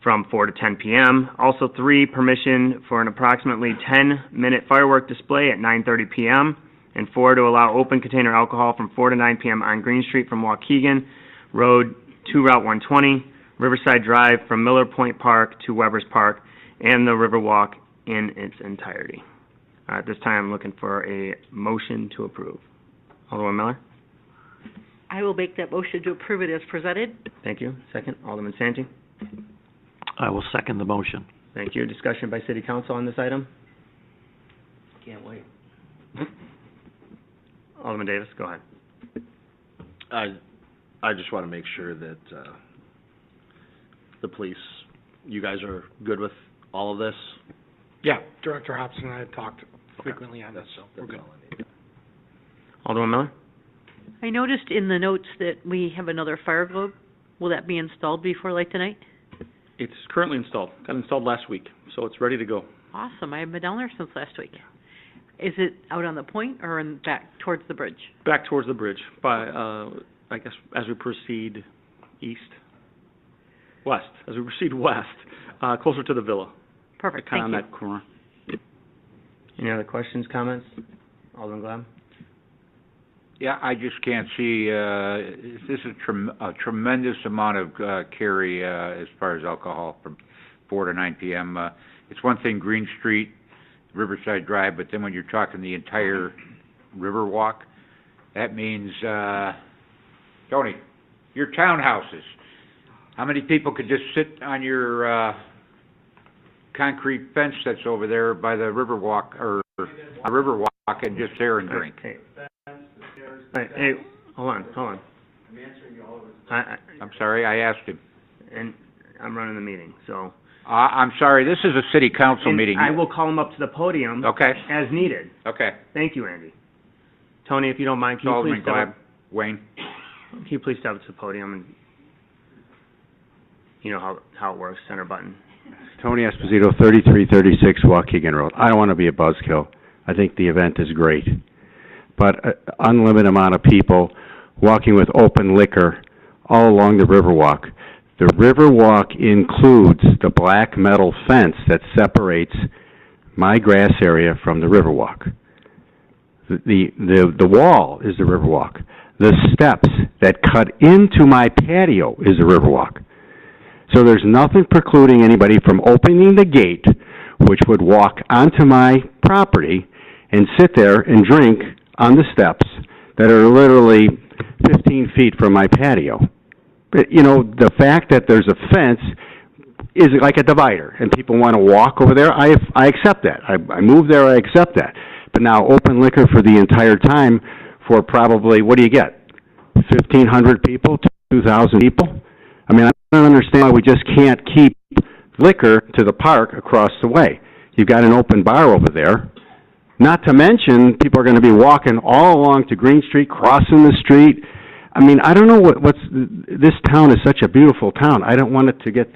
from 4 to 10 p.m. Also 3, permission for an approximately 10-minute firework display at 9:30 p.m. And 4, to allow open container alcohol from 4 to 9 p.m. on Green Street from Waukegan Road to Route 120, Riverside Drive from Miller Point Park to Weber's Park, and the Riverwalk in its entirety. At this time, I'm looking for a motion to approve. Alderman Miller? I will make that motion to approve it as presented. Thank you. Second, Alderman Santee? I will second the motion. Thank you. Discussion by city council on this item? Can't wait. Alderman Davis, go ahead. I just want to make sure that, the police, you guys are good with all of this? Yeah, Director Hobson and I have talked frequently on this, so we're good. Alderman Miller? I noticed in the notes that we have another fire globe. Will that be installed before Light the Night? It's currently installed, got installed last week, so it's ready to go. Awesome. I haven't been down there since last week. Is it out on the point or in back towards the bridge? Back towards the bridge by, I guess, as we proceed west, closer to the villa. Perfect, Kind of on thank you. that corner. Any other questions, comments? Alderman Glad? Yeah, I just can't see, this is a tremendous amount of, carry, as far as alcohol from 4 to 9 p.m. It's one thing, Green Street, Riverside Drive, but then when you're talking the entire Riverwalk, that means, Tony, your townhouses, how many people could just sit on your, concrete fence that's over there by the Riverwalk, or Riverwalk, and just sit there and drink? Hey, hold on. I'm answering you all I'm sorry, I asked him. And I'm running the meeting, so. I'm sorry, this is a city council And meeting. I will call him up to the podium. Okay. As needed. Okay. Thank you, Andy. Tony, if you don't mind, can you Alderman please step Glad. up? Wayne? Can you please step up to the podium and, you know how it works, center button. Tony Esposito, 3336 Waukegan Road. I don't want to be a buzzkill. I think the event is great. But unlimited amount of people walking with open liquor all along the Riverwalk. The Riverwalk includes the black metal fence that separates my grass area from the Riverwalk. The wall is the Riverwalk. The steps that cut into my patio is the Riverwalk. So there's nothing precluding anybody from opening the gate, which would walk onto my property and sit there and drink on the steps that are literally 15 feet from my patio. But, you know, the fact that there's a fence is like a divider, and people want to walk over there, I accept that. I move there, I accept that. But now open liquor for the entire time for probably, what do you get, 1,500 people, 2,000 people? I mean, I don't understand why we just can't keep liquor to the park across the way. You've got an open bar over there. Not to mention, people are gonna be walking all along to Green Street, crossing the street. I mean, I don't know this town is such a beautiful town. I don't want it to get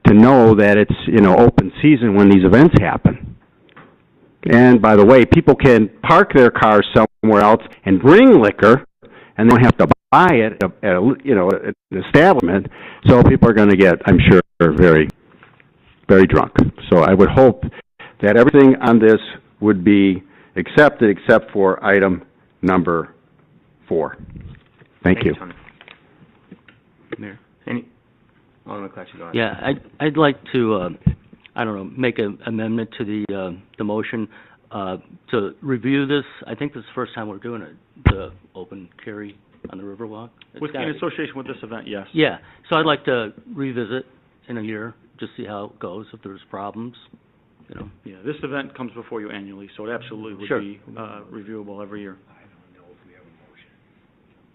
to know that it's, open season when these events happen. And by the way, people can park their cars somewhere else and bring liquor, and they don't have to buy it at an establishment. So people are gonna get, I'm sure, very, very drunk. So I would hope that everything on this would be accepted except for item number 4. Thank you. Tony. Mayor, Alderman McClatchy, go ahead. Yeah, I'd like to, make an amendment to the motion, to review this. I think this is the first time we're doing it, the open carry on the Riverwalk. In association with this event, yes. Yeah, so I'd like to revisit in a year, just see how it goes, if there's problems, Yeah, this event comes before you annually, so it absolutely would Sure. be, reviewable every year.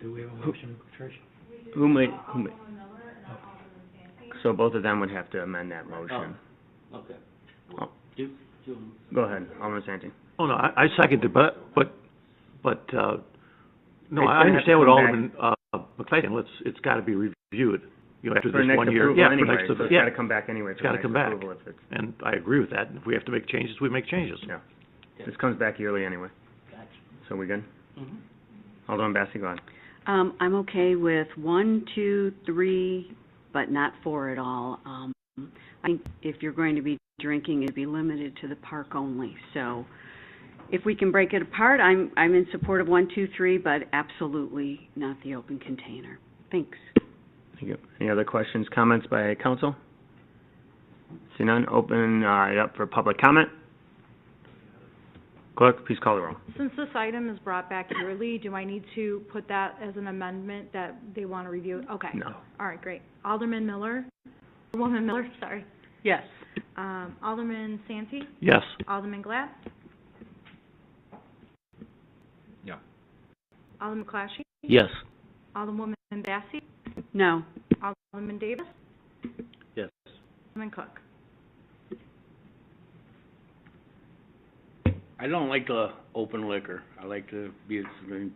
Do we have a motion, Trish? Who made, so both of them would have to amend that motion. Okay. Oh. Go ahead, Alderman Santee. Oh, no, I second it, but, no, It's I gonna have understand to what come Alderman, McClatchy, it's gotta be reviewed, after For this next 1 year. approval Yeah, for anyway, next, so it's yeah, gotta come back anyway it's for gotta next come back. approval if it's, And I agree with that. If we have to make changes, we make changes. yeah. This comes back yearly anyway. So we good? Alderman Bassi, go ahead. I'm okay with 1, 2, 3, but not 4 at all. I think if you're going to be drinking, it'd be limited to the park only. So if we can break it apart, I'm in support of 1, 2, 3, but absolutely not the open container. Thanks. Thank you. Any other questions, comments by council? See none, open it up for public comment. Clerk, please call the roll. Since this item is brought back yearly, do I need to put that as an amendment that they want to review? Okay. No. All right, great. Alderman Miller? Woman Miller, sorry. Yes. Alderman Santee? Yes. Alderman Glad? Yeah. Alderman McClatchy? Yes. Alderwoman Bassi? No. Alderman Davis? Yes. Alderman Cook? I don't like the open liquor. I like to be,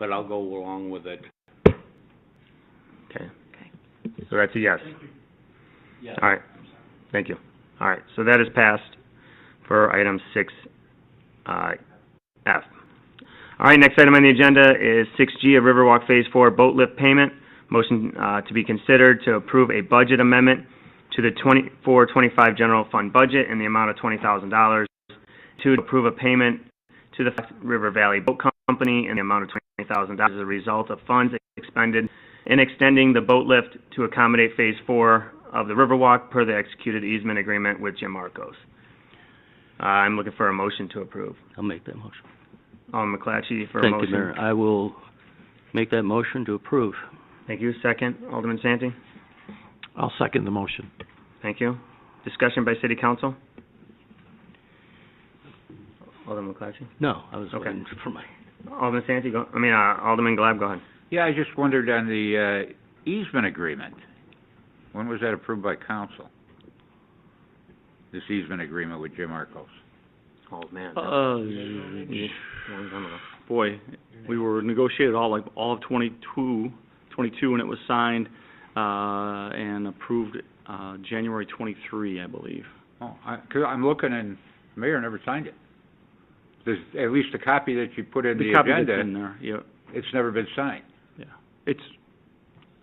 but I'll go along with it. Okay. So that's a yes. Yes. All right, thank you. All right, so that is passed for item 6, F. All right, next item on the agenda is 6G, a Riverwalk Phase 4 boat lift payment. Motion to be considered to approve a budget amendment to the 24-25 general fund budget in the amount of $20,000. To approve a payment to the River Valley Boat Company in the amount of $20,000 as a result of funds expended in extending the boat lift to accommodate Phase 4 of the Riverwalk per the executed easement agreement with Jim Marcos. I'm looking for a motion to approve. I'll make that motion. Alderman McClatchy for a Thank motion. you, Mayor. I will make that motion to approve. Thank you. Second, Alderman Santee. I'll second the motion. Thank you. Discussion by City Council? Alderman McClatchy? No, I was Okay. waiting for my... Alderman Santee, Alderman Glab, go ahead. Yeah, I just wondered on the easement agreement, when was that approved by council? This easement agreement with Jim Marcos? Oh, man. Boy, we were negotiated all of 22, and it was signed, and approved, January 23, I believe. Oh, 'cause I'm looking and the mayor never signed it. There's at least a copy that you put in the copy agenda. that's in there, yeah. It's never been signed. It's,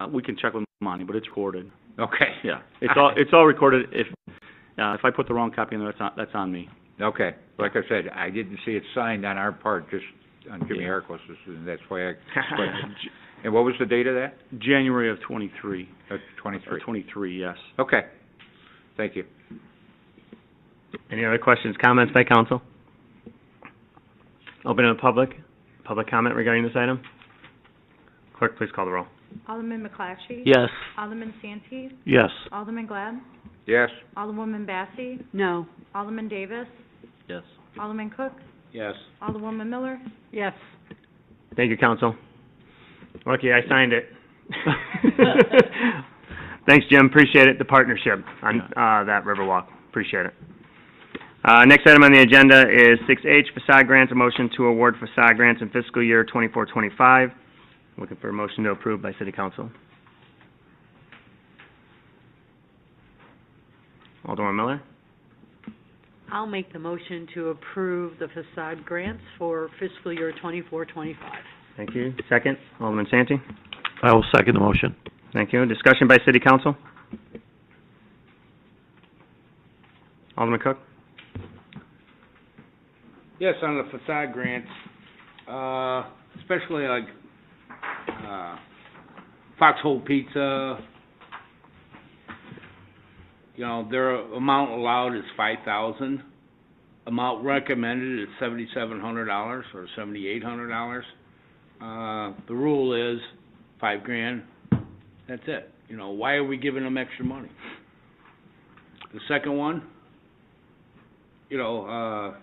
we can check with Monty, but it's recorded. Okay. Yeah, it's all recorded. If I put the wrong copy in there, that's on me. Okay. Like I said, I didn't see it signed on our part, just on Jimmy Yeah. Harkless, and that's why I questioned. And what was the date of that? January of 23. 23. 23, yes. Okay. Thank you. Any other questions, comments by council? Open to the public comment regarding this item? Clerk, please call the roll. Alderman McClatchy? Yes. Alderman Santee? Yes. Alderman Glad? Yes. Alderwoman Bassi? No. Alderman Davis? Yes. Alderman Cook? Yes. Alderwoman Miller? Yes. Thank you, council. Lucky I signed it. Thanks, Jim, appreciate it, the partnership on that Riverwalk, appreciate it. Next item on the agenda is 6H, facade grants, a motion to award facade grants in fiscal year 24-25. Looking for a motion to approve by City Council. Alderman Miller? I'll make the motion to approve the facade grants for fiscal year 24-25. Thank you. Second, Alderman Santee? I will second the motion. Thank you. Discussion by City Council? Alderman Cook? Yes, on the facade grants, especially like, Foxhole Pizza, you know, their amount allowed is $5,000. Amount recommended is $7,700 or $7,800. The rule is $5,000. That's it. You know, why are we giving them extra money? The second one, you know,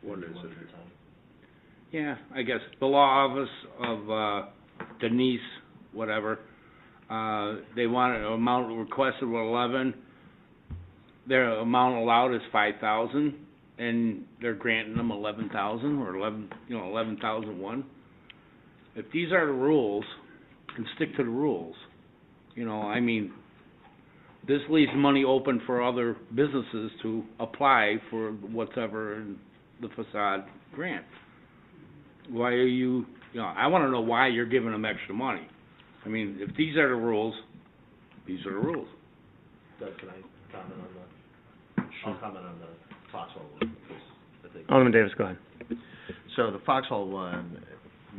what is it? Yeah, I guess the law office of Denise, whatever. They want an amount requested with 11. Their amount allowed is 5,000, and they're granting them 11,000 or 11,001. If these are the rules, then stick to the rules. You know, I mean, this leaves money open for other businesses to apply for whatever in the facade grant. Why are you know, I want to know why you're giving them extra money. I mean, if these are the rules, these are the rules. Doug, can I comment on the, I'll comment on the Foxhole one, because I think. Alderman Davis, go ahead. So the Foxhole one,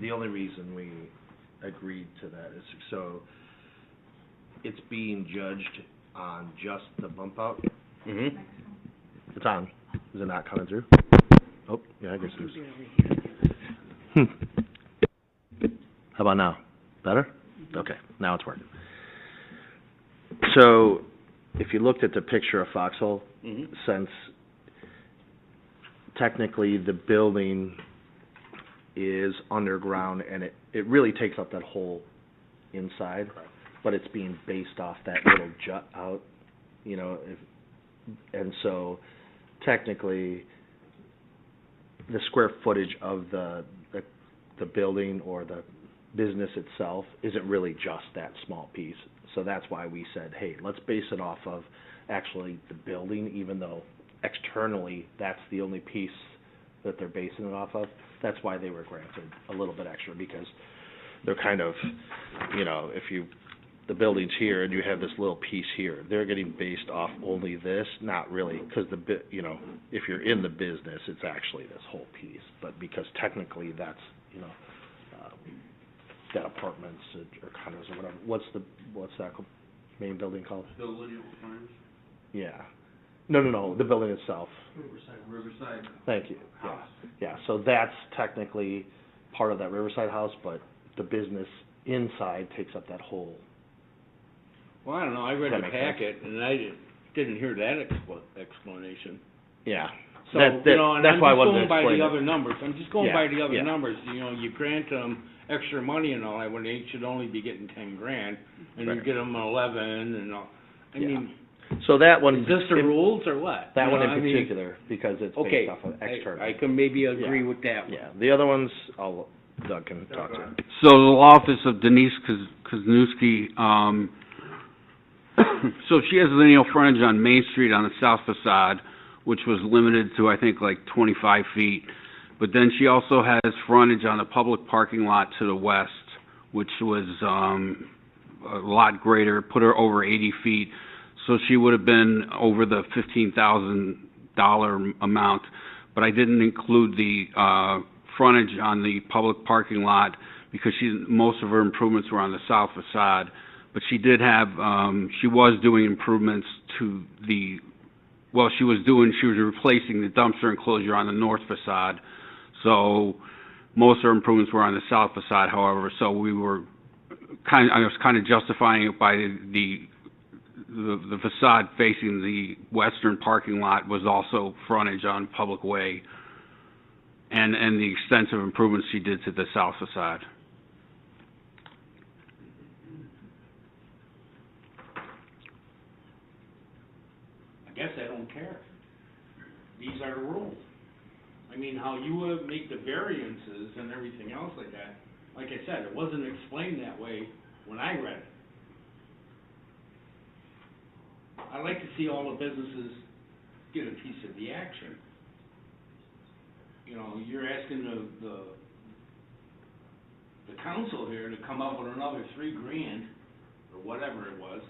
the only reason we agreed to that is so it's being judged on just the bump out. Mm-hmm. It's on. Is it not coming through? Oh, yeah, I guess it is. How about now? Better? Okay, now it's working. So, if you looked at the picture of Foxhole, since technically the building is underground and it really takes up that whole inside, but it's being based off that little jut out, you know, and so technically the square footage of the building or the business itself isn't really just that small piece. So that's why we said, hey, let's base it off of actually the building, even though externally that's the only piece that they're basing it off of. That's why they were granted a little bit extra, because they're kind of, you know, if the building's here and you have this little piece here, they're getting based off only this, not really, because you know, if you're in the business, it's actually this whole piece. But because technically that's, you know, got apartments or condos or whatever. What's that main building called? The Lineal Farms. Yeah. No, the building itself. Riverside. Thank you. House. Yeah, so that's technically part of that Riverside house, but the business inside takes up that whole. Well, I don't know, I read That the makes sense. packet, and I didn't hear that explanation. Yeah. So, That- you know, and that's I'm why I just wanted to going by explain the it. other numbers. I'm just going Yeah, by the other yeah. numbers. You know, you grant them extra money and all that, when they should only be getting 10 grand, and you Right. get them 11 and all. I Yeah. mean, So that one. is this the rules or what? That You one know, in I mean, particular, because it's okay, based off of external. I can maybe agree Yeah. with that one. Yeah, the other ones, Doug can talk to. So the law office of Denise Kuzniewski, so she has lineal frontage on Main Street on the south facade, which was limited to, I think, like 25 feet. But then she also has frontage on the public parking lot to the west, which was a lot greater, put her over 80 feet. So she would have been over the $15,000 amount. But I didn't include the frontage on the public parking lot because most of her improvements were on the south facade. But she did have, she was doing improvements to she was replacing the dumpster enclosure on the north facade. So most of her improvements were on the south facade, however, so I was kind of justifying it by the facade facing the western parking lot was also frontage on public way, and the extensive improvements she did to the south facade. don't care. These are the rules. I mean, how you would make the variances and everything else like that, like I said, it wasn't explained that way when I read it. I'd like to see all the businesses get a piece of the action. You know, you're asking the council here to come up with another $3,000, or whatever it was,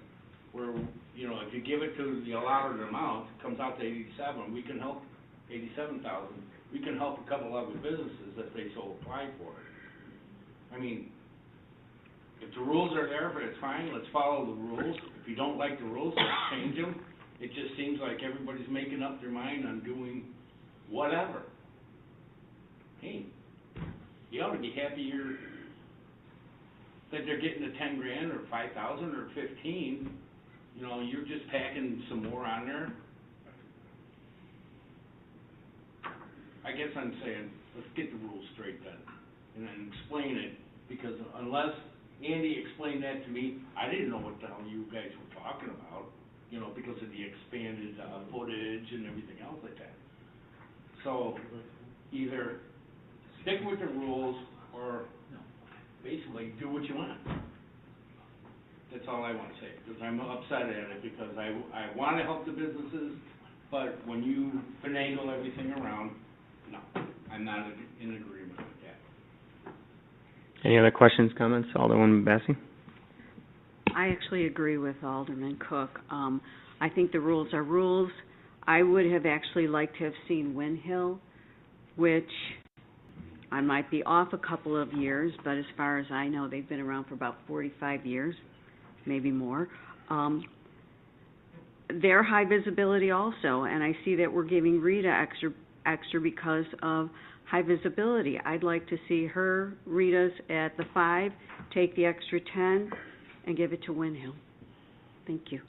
where, you know, if you give it to the allotted amount, it comes out to 87, we can help 87,000. We can help a couple other businesses if they so apply for it. I mean, if the rules are there, but it's fine, let's follow the rules. If you don't like the rules, let's change them. It just seems like everybody's making up their mind on doing whatever. Hey, you ought to be happier that they're getting the $10,000 or 5,000 or 15. You know, you're just packing some more on there. I guess I'm saying, let's get the rules straight then, and then explain it, because unless Andy explained that to me, I didn't know what the hell you guys were talking about, you know, because of the expanded footage and everything else like that. So, either stick with the rules, or basically do what you want. That's all I want to say, because I'm upset at it, because I want to help the businesses, but when you finagle everything around, no, I'm not in agreement with that. Any other questions, comments? Alderwoman Bessie? I actually agree with Alderman Cook. I think the rules are rules. I would have actually liked to have seen Win Hill, which I might be off a couple of years, but as far as I know, they've been around for about 45 years, maybe more. They're high visibility also, and I see that we're giving Rita extra because of high visibility. I'd like to see her, Rita's at the 5, take the extra 10, and give it to Win Hill. Thank you.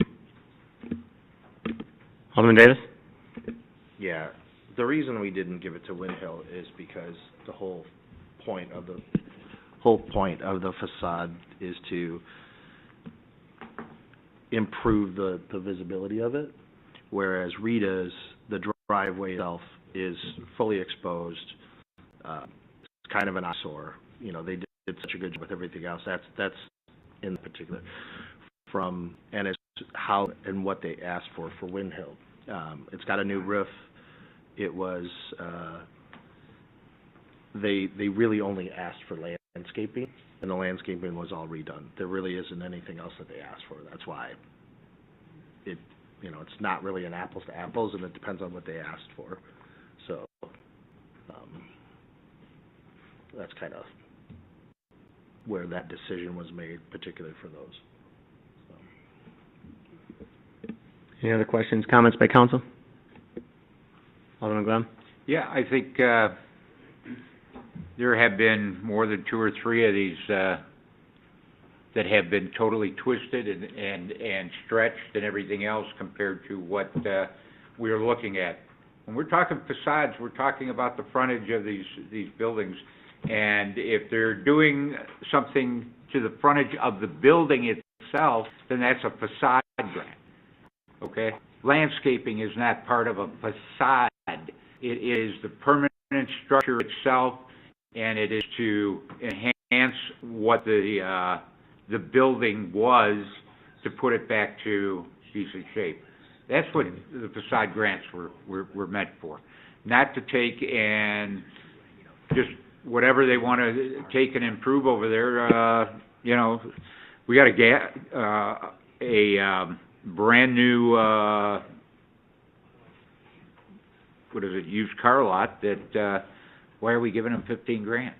Alderman Davis? Yeah, the reason we didn't give it to Win Hill is because the whole point of the facade is to improve the visibility of it, whereas Rita's, the driveway itself is fully exposed. It's kind of an eyesore. You know, they did such a good job with everything else. That's in particular and it's how and what they asked for Win Hill. It's got a new roof. It was they really only asked for landscaping, and the landscaping was all redone. There really isn't anything else that they asked for. That's why it's not really an apples to apples, and it depends on what they asked for. So that's kind of where that decision was made, particularly for those. Any other questions, comments by council? Alderman Glenn? Yeah, I think, there have been more than 2 or 3 of these, that have been totally twisted and stretched and everything else compared to what, we're looking at. When we're talking facades, we're talking about the frontage of these buildings. And if they're doing something to the frontage of the building itself, then that's a facade grant, okay? Landscaping is not part of a facade. It is the permanent structure itself, and it is to enhance what the building was to put it back to decent shape. That's what the facade grants were meant for. Not to take and just whatever they want to take and improve over there. We got a brand new, used car lot that, why are we giving them $15,000?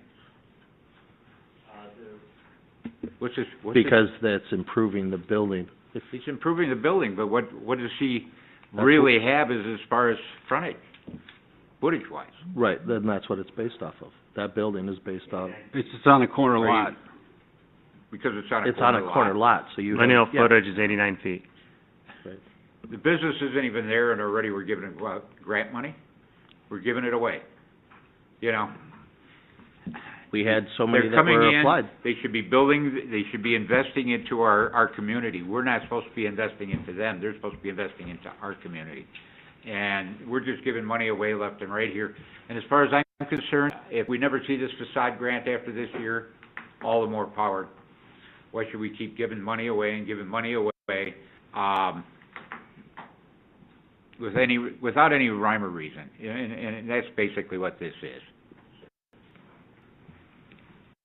Because that's improving the building. He's improving the building, but what does he really have as far as frontage, footage-wise? Right, then that's what it's based off of. That building is based off. It's on a corner lot. Because it's on a corner lot. It's on a corner lot, so you. Lineal footage is 89 feet. Right. The business isn't even there, and already we're giving it grant money. We're giving it away. We had so many They're that coming were in, applied. they should be building, they should be investing into our community. We're not supposed to be investing into them, they're supposed to be investing into our community. And we're just giving money away left and right here. And as far as I'm concerned, if we never see this facade grant after this year, all the more power. Why should we keep giving money away and giving money away, without any rhyme or reason? And that's basically what this is.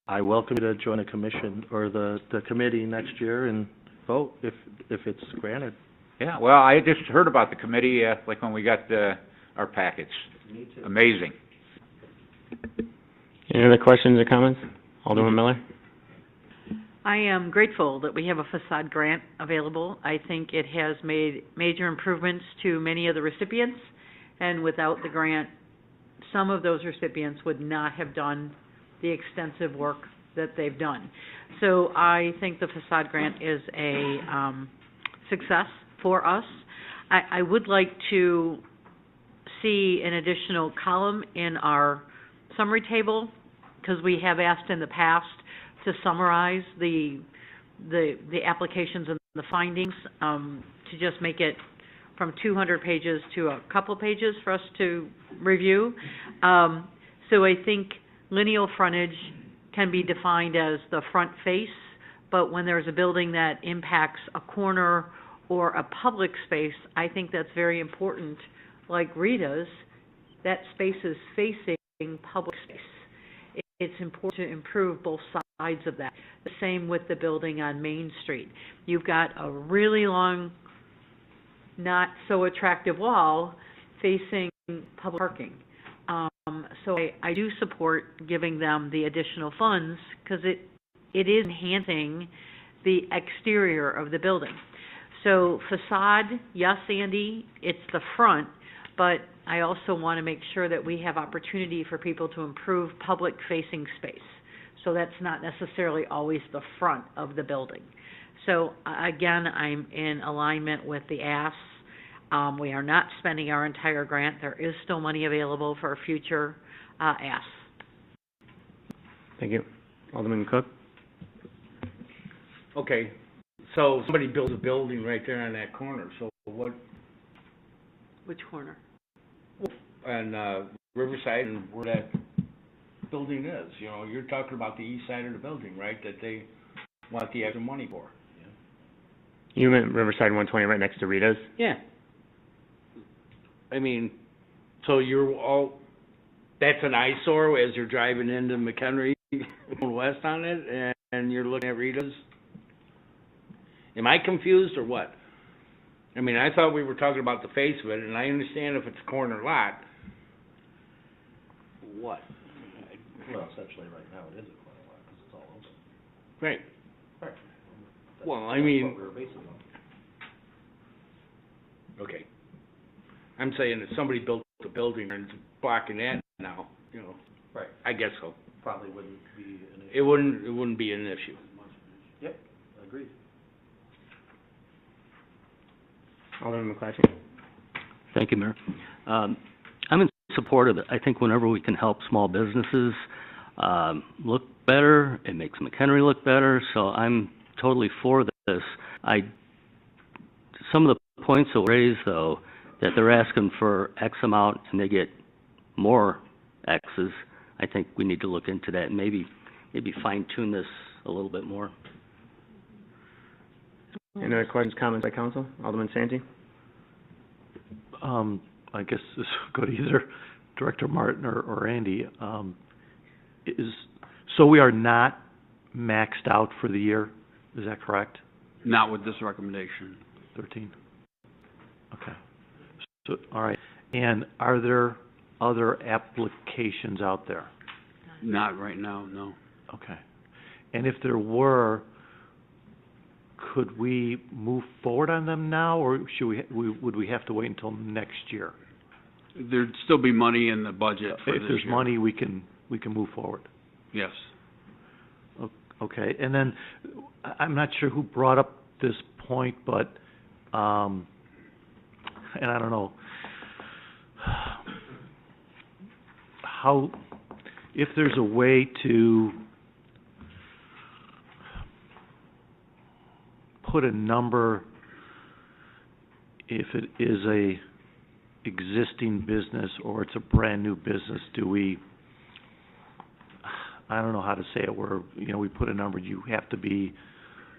I welcome you to join a commission or the committee next year and vote if it's granted. Yeah, well, I just heard about the committee, like when we got, our packets. Me too. Amazing. Any other questions or comments? Alderman Miller? I am grateful that we have a facade grant available. I think it has made major improvements to many of the recipients, and without the grant, some of those recipients would not have done the extensive work that they've done. So I think the facade grant is a success for us. I would like to see an additional column in our summary table, because we have asked in the past to summarize the applications and the findings, to just make it from 200 pages to a couple pages for us to review. So I think lineal frontage can be defined as the front face, but when there's a building that impacts a corner or a public space, I think that's very important. Like Rita's, that space is facing public space. It's important to improve both sides of that. The same with the building on Main Street. You've got a really long, not so attractive wall facing public parking. So I do support giving them the additional funds, because it is enhancing the exterior of the building. So facade, yes, Andy, it's the front, but I also want to make sure that we have opportunity for people to improve public-facing space. So that's not necessarily always the front of the building. So again, I'm in alignment with the asks. We are not spending our entire grant. There is still money available for future asks. Thank you. Alderman Cook? Okay, so somebody builds a building right there on that corner, so what, Which corner? on, Riverside and where that building is, you know, you're talking about the east side of the building, right, that they want the extra money for? You meant Riverside 120 right next to Rita's? Yeah. I mean, so you're all, that's an eyesore as you're driving into McHenry, going west on it, and you're looking at Rita's? Am I confused or what? I mean, I thought we were talking about the face of it, and I understand if it's a corner lot. What? Well, essentially, right now, it is a corner lot, because it's all open. Right. Right. Well, I That's mean, what we were basing on. okay. I'm saying if somebody built a building and it's blocking that now, you know. Right. I guess so. Probably wouldn't be an issue. It wouldn't be an issue. Yep, agreed. Alderman McClatchy? Thank you, Mayor. I'm in support of it. I think whenever we can help small businesses look better, it makes McHenry look better, so I'm totally for this. Some of the points that were raised, though, that they're asking for X amount and they get more X's, I think we need to look into that and maybe fine-tune this a little bit more. Any other questions, comments by council? Alderman Santee? I guess this would go to either Director Martin or Andy. So we are not maxed out for the year, is that correct? Not with this recommendation. 13? Okay. So, all right. And are there other applications out there? Not right now, no. Okay. And if there were, could we move forward on them now, or would we have to wait until next year? There'd still be money in the budget for this If there's year. money, we can move forward. Yes. Okay. And then, I'm not sure who brought up this point, but, and I don't know, how, if there's a way to put a number, if it is existing business or it's a brand-new business, do we, I don't know how to say it, where, we put a number, you have to be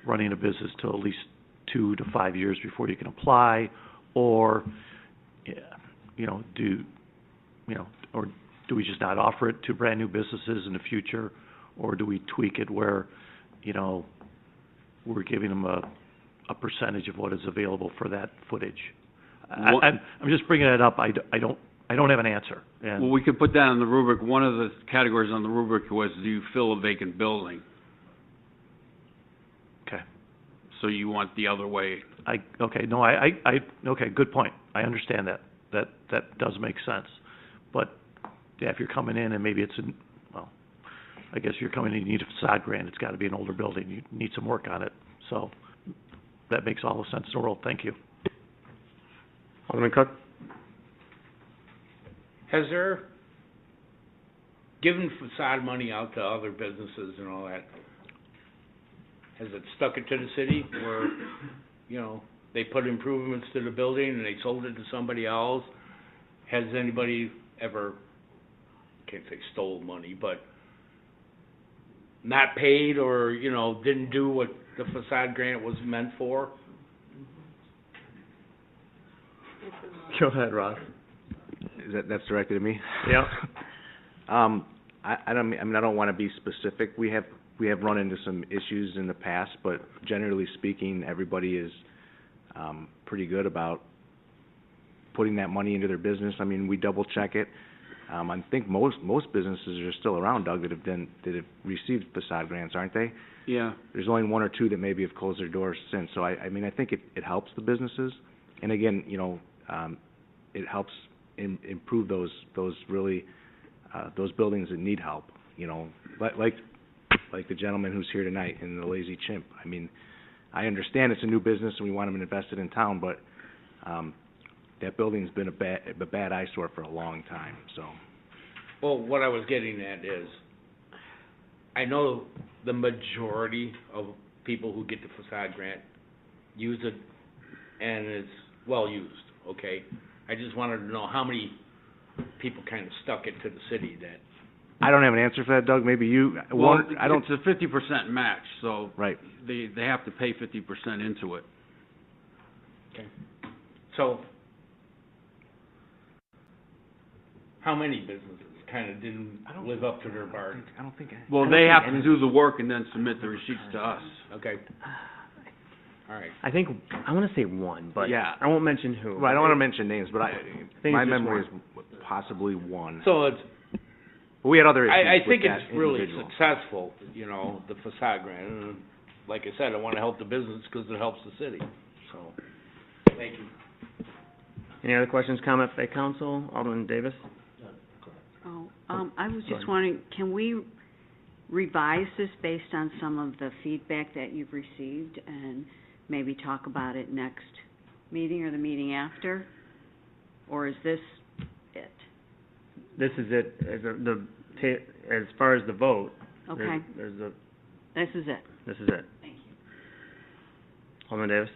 running a business till at least 2 to 5 years before you can apply, or, or do we just not offer it to brand-new businesses in the future, or do we tweak it where, we're giving them a percentage of what is available for that footage? I'm just bringing it up. I don't have an answer. And Well, we could put that on the rubric. One of the categories on the rubric was, do you fill a vacant building? Okay. So you want the other way. Okay, good point. I understand that. That does make sense. But, yeah, if you're coming in and maybe it's I guess you're coming in, you need a facade grant, it's gotta be an older building, you need some work on it. So, that makes all the sense in the world. Thank you. Alderman Cook? Has there, given facade money out to other businesses and all that, has it stuck it to the city where, they put improvements to the building and they sold it to somebody else? Has anybody ever, can't say stole money, but not paid or, didn't do what the facade grant was meant for? Go ahead, Ross. That's directed at me? Yeah. I don't want to be specific. We have run into some issues in the past, but generally speaking, everybody is pretty good about putting that money into their business. I mean, we double check it. I think most businesses are still around, Doug, that have received facade grants, aren't they? Yeah. There's only 1 or 2 that maybe have closed their doors since. So I think it helps the businesses, and again, it helps improve those really those buildings that need help. Like the gentleman who's here tonight in the Lazy Chimp. I mean, I understand it's a new business and we want them invested in town, but that building's been a bad eyesore for a long time. So. Well, what I was getting at is, I know the majority of people who get the facade grant use it, and it's well used, okay? I just wanted to know how many people kind of stuck it to the city that... I don't have an answer for that, Doug. Maybe you... Well, it's a 50% match, so... Right. They have to pay 50% into it. Okay. So, how many businesses kind of didn't live up to their bargain? Well, they have to do the work and then submit the receipts to us. Okay. All right. I think, I want to say 1, but yeah. I won't mention who. Well, I don't want to mention names, but my it's memory just is possibly 1. So it's... But we had other issues I think with it's that really individual. successful, the facade grant. And like I said, I want to help the business because it helps the city. So, thank you. Any other questions, comments by council? Alderman Davis? I was just wondering, can we revise this based on some of the feedback that you've received and maybe talk about it next meeting or the meeting after? Or is this it? This is it, as far as the vote. Okay. There's the... This is it. This is it. Thank you. Alderman Davis?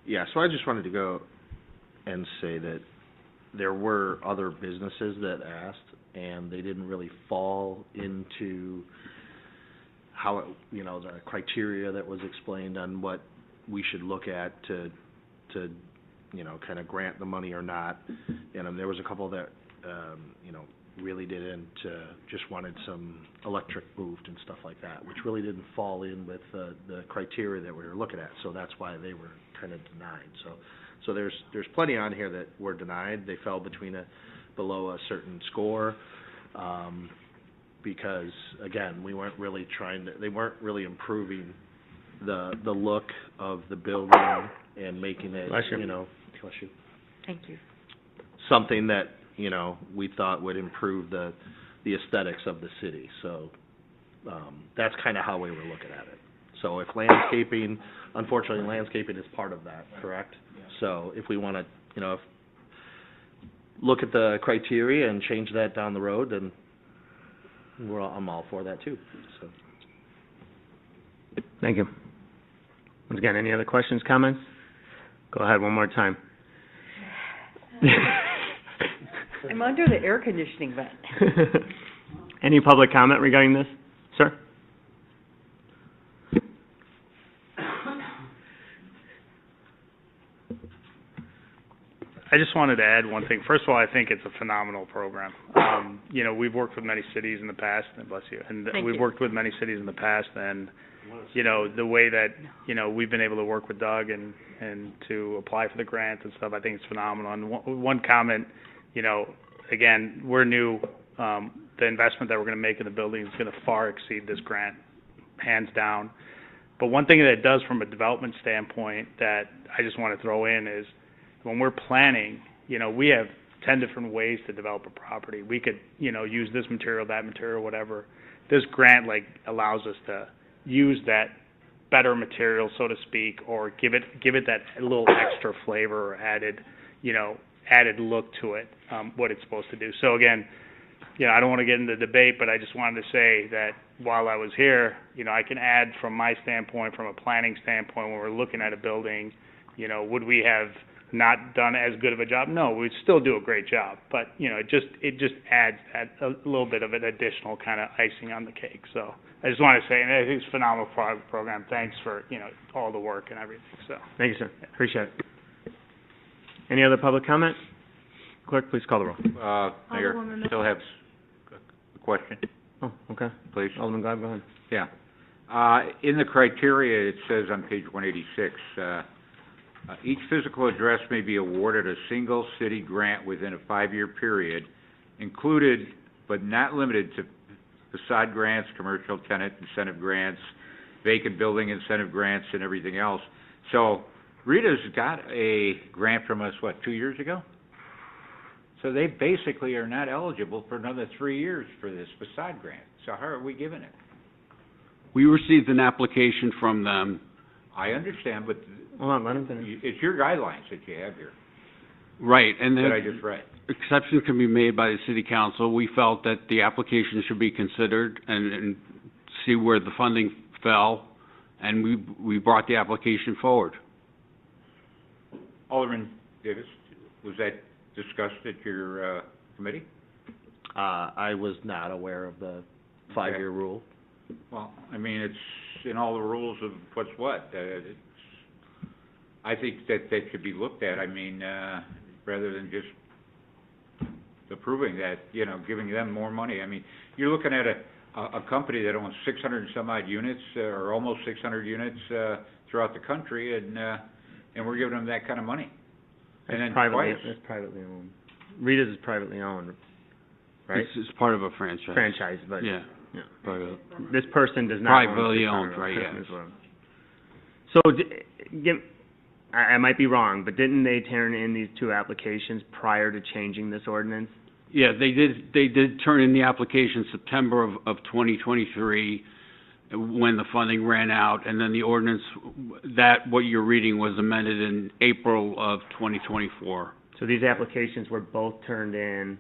Yeah, so I just wanted to go and say that there were other businesses that asked, and they didn't really fall into how it, the criteria that was explained on what we should look at to kind of grant the money or not. And there was a couple that, really didn't, just wanted some electric moved and stuff like that, which really didn't fall in with the criteria that we were looking at. So that's why they were kind of denied. So there's plenty on here that were denied. They fell below a certain score, because again, we weren't really they weren't really improving the look of the building and making it, Bless you. Bless you. Thank you. Something that, we thought would improve the aesthetics of the city. So, that's kind of how we were looking at it. So if unfortunately landscaping is part of that, correct? So if we want to, look at the criteria and change that down the road, then I'm all for that too, so. Thank you. Once again, any other questions, comments? Go ahead one more time. I'm under the air conditioning vent. Any public comment regarding this? Sir? I just wanted to add one thing. First of all, I think it's a phenomenal program. You know, we've worked with many cities in the past, and bless you, and Thank we've you. worked with many cities in the past, and, you know, the way that, you know, we've been able to work with Doug and to apply for the grant and stuff, I think it's phenomenal. And one comment, you know, again, we're new, the investment that we're gonna make in the building is gonna far exceed this grant, hands down. But one thing that it does from a development standpoint that I just wanna throw in is, when we're planning, you know, we have 10 different ways to develop a property. We could, you know, use this material, that material, whatever. This grant, like, allows us to use that better material, so to speak, or give it that little extra flavor or added, you know, added look to it, what it's supposed to do. So again, you know, I don't want to get into debate, but I just wanted to say that while I was here, you know, I can add from my standpoint, from a planning standpoint, when we're looking at a building, you know, would we have not done as good of a job? No, we'd still do a great job, but, you know, it just adds that a little bit of an additional kind of icing on the cake. So I just wanted to say, and I think it's a phenomenal program. Thanks for, you know, all the work and everything, so. Thank you, sir. Appreciate it. Any other public comment? Clerk, please call the roll. Mayor, Alderwoman still have a question, Oh, okay. please? Alderman Glad, go ahead. Yeah. In the criteria, it says on page 186, each physical address may be awarded a single city grant within a 5-year period, included but not limited to facade grants, commercial tenant incentive grants, vacant building incentive grants, and everything else. So Rita's got a grant from us, 2 years ago? So they basically are not eligible for another 3 years for this facade grant. So how are we giving it? We received an application from them. I understand, but Hold on, let him finish. it's your guidelines that you have here, Right, and that I then just read. exception can be made by the city council. We felt that the application should be considered and see where the funding fell, and we brought the application forward. Alderman Davis, was that discussed at your, committee? I was not aware of the 5-year rule. Well, I mean, it's in all the rules of what's what. I think that should be looked at. I mean, rather than just approving that, you know, giving them more money. I mean, you're looking at a company that owns 600 and some odd units, or almost 600 units, throughout the country, and we're giving them that kind of money. And then twice. It's privately owned. Rita's is privately owned, right? It's part of a franchise. Franchise, but. Yeah. Yeah. Private. This person does not own Privately 600 owned, right, Christmas yes. Road. So, I might be wrong, but didn't they turn in these two applications prior to changing this ordinance? Yeah, they did turn in the application September of 2023, when the funding ran out, and then the ordinance, that, what you're reading, was amended in April of 2024. So these applications were both turned in,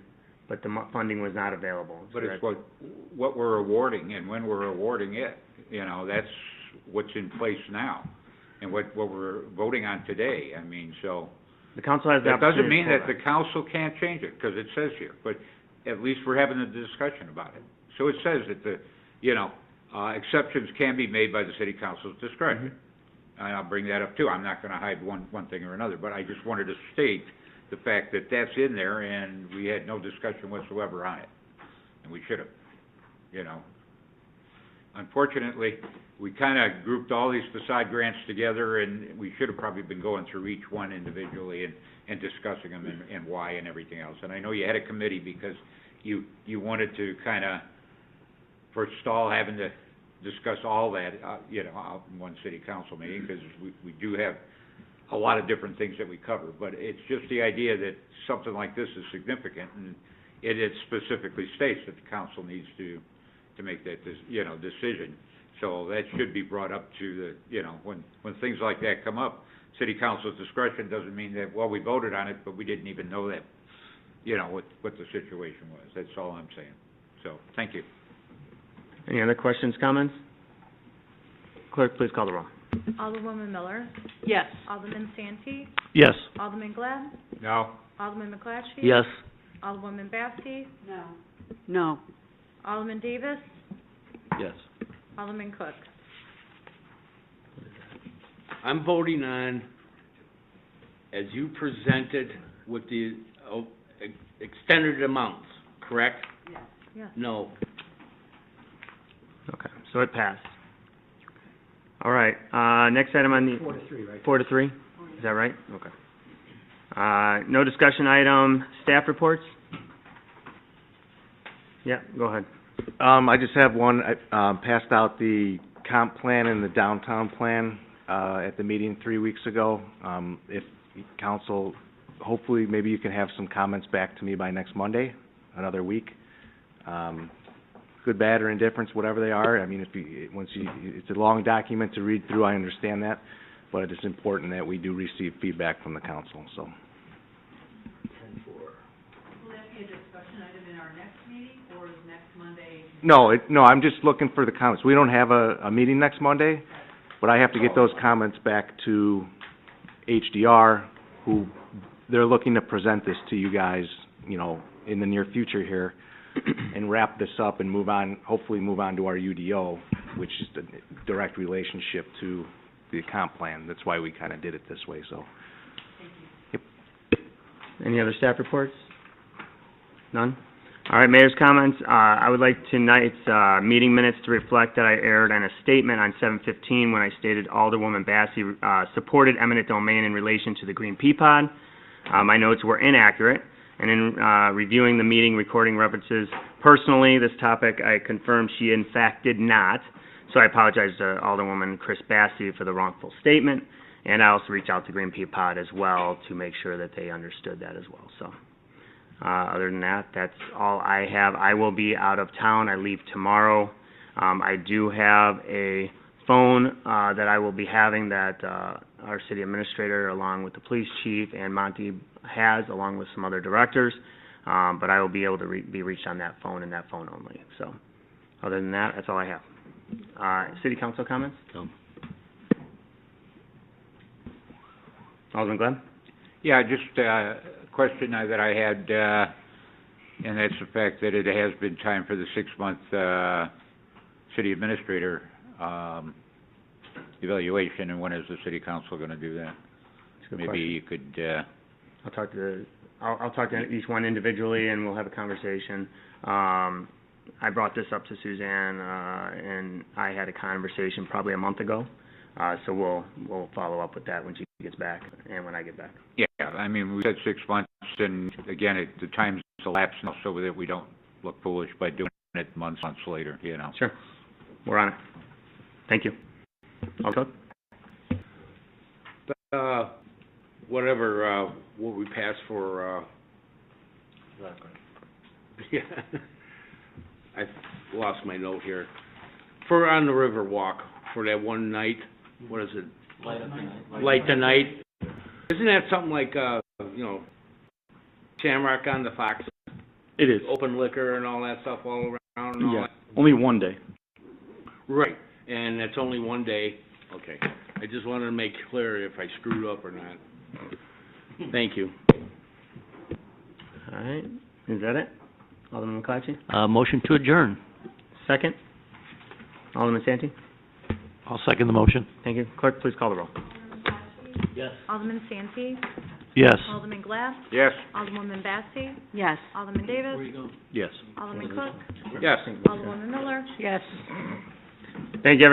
but the funding was not available. But it's what we're awarding and when we're awarding it. You know, that's what's in place now and what we're voting on today. I mean, so. The council has the That doesn't opportunity mean to that the council can't change it, because it says here, but at least we're having a discussion about it. So it says that exceptions can be made by the city council's discretion. Mm-hmm. And I'll bring that up too. I'm not gonna hide one thing or another, but I just wanted to state the fact that that's in there, and we had no discussion whatsoever on it. And we should have, you know. Unfortunately, we kinda grouped all these facade grants together, and we should have probably been going through each one individually and discussing them and why and everything else. And I know you had a committee because you wanted to kinda forestall having to discuss all that, you know, out in one city council meeting, because we do have a lot of different things that we cover. But it's just the idea that something like this is significant, and it specifically states that the council needs to make that, decision. So that should be brought up to the, when things like that come up, city council's discretion doesn't mean that, well, we voted on it, but we didn't even know that, what the situation was. That's all I'm saying. So, thank you. Any other questions, comments? Clerk, please call the roll. Alderwoman Miller. Yes. Alderman Santee. Yes. Alderman Glad. No. Alderman McClatchy. Yes. Alderwoman Basse? No. No. Alderman Davis? Yes. Alderman Cook? I'm voting on, as you presented with the extended amounts, correct? Yes. No. Okay, so it passed. All right, next item on the... 4-3, right? 4-3? Is that right? Okay. No discussion item, staff reports? Yeah, go ahead. I just have one. I passed out the comp plan and the downtown plan at the meeting 3 weeks ago. If council, hopefully, maybe you can have some comments back to me by next Monday, another week. Good, bad, or indifference, whatever they are. I mean, it's a long document to read through, I understand that, but it's important that we do receive feedback from the council, so. Will that be a discussion item in our next meeting, or is next Monday? No, I'm just looking for the comments. We don't have a meeting next Monday, but I have to get those comments back to HDR, who, they're looking to present this to you guys, you know, in the near future here, and wrap this up and move on, hopefully move on to our UDO, which is the direct relationship to the comp plan. That's why we kind of did it this way, so. Any other staff reports? None? All right, mayor's comments. I would like tonight's meeting minutes to reflect that I erred on a statement on 7/15 when I stated Alderwoman Basse supported eminent domain in relation to the Green Pea Pod. My notes were inaccurate, and in reviewing the meeting recording references personally, this topic, I confirmed she in fact did not. So I apologize to Alderwoman Chris Basse for the wrongful statement, and I also reached out to Green Pea Pod as well to make sure that they understood that as well. So other than that, that's all I have. I will be out of town. I leave tomorrow. I do have a phone that I will be having that our city administrator, along with the police chief, and Monty has, along with some other directors. But I will be able to be reached on that phone and that phone only. So other than that, that's all I have. City council comments? No. Alderman Glenn? Yeah, just a question that I had, and that's the fact that it has been time for the 6-month city administrator evaluation, and when is the city council going to do that? Maybe you could... I'll talk to each one individually, and we'll have a conversation. I brought this up to Suzanne, and I had a conversation probably a month ago. So we'll follow up with that when she gets back and when I get back. Yeah, I mean, we said 6 months, and again, the time's elapsed now, so that we don't look foolish by doing it months later, you know. Sure. We're on it. Thank you. Alderman Cook? What we passed for, yeah, I lost my note here. For on the river walk, for that one night, what is it? Light the night. Isn't that something like, Shamrock on the Fox? It is. Open liquor and all that stuff all around and all Yeah, that? only one day. Right, and that's only one day, okay. I just wanted to make clear if I screwed up or not. Thank you. All right. Is that it? Alderman McClatchy? Motion to adjourn. Second? Alderman Santee? I'll second the motion. Thank you. Clerk, please call the roll. Yes. Alderman Santee? Yes. Alderman Glass? Yes. Alderwoman Basse? Yes. Alderman Davis? Yes. Alderman Cook? Yes. Alderwoman Miller? Yes. Thank you, everyone.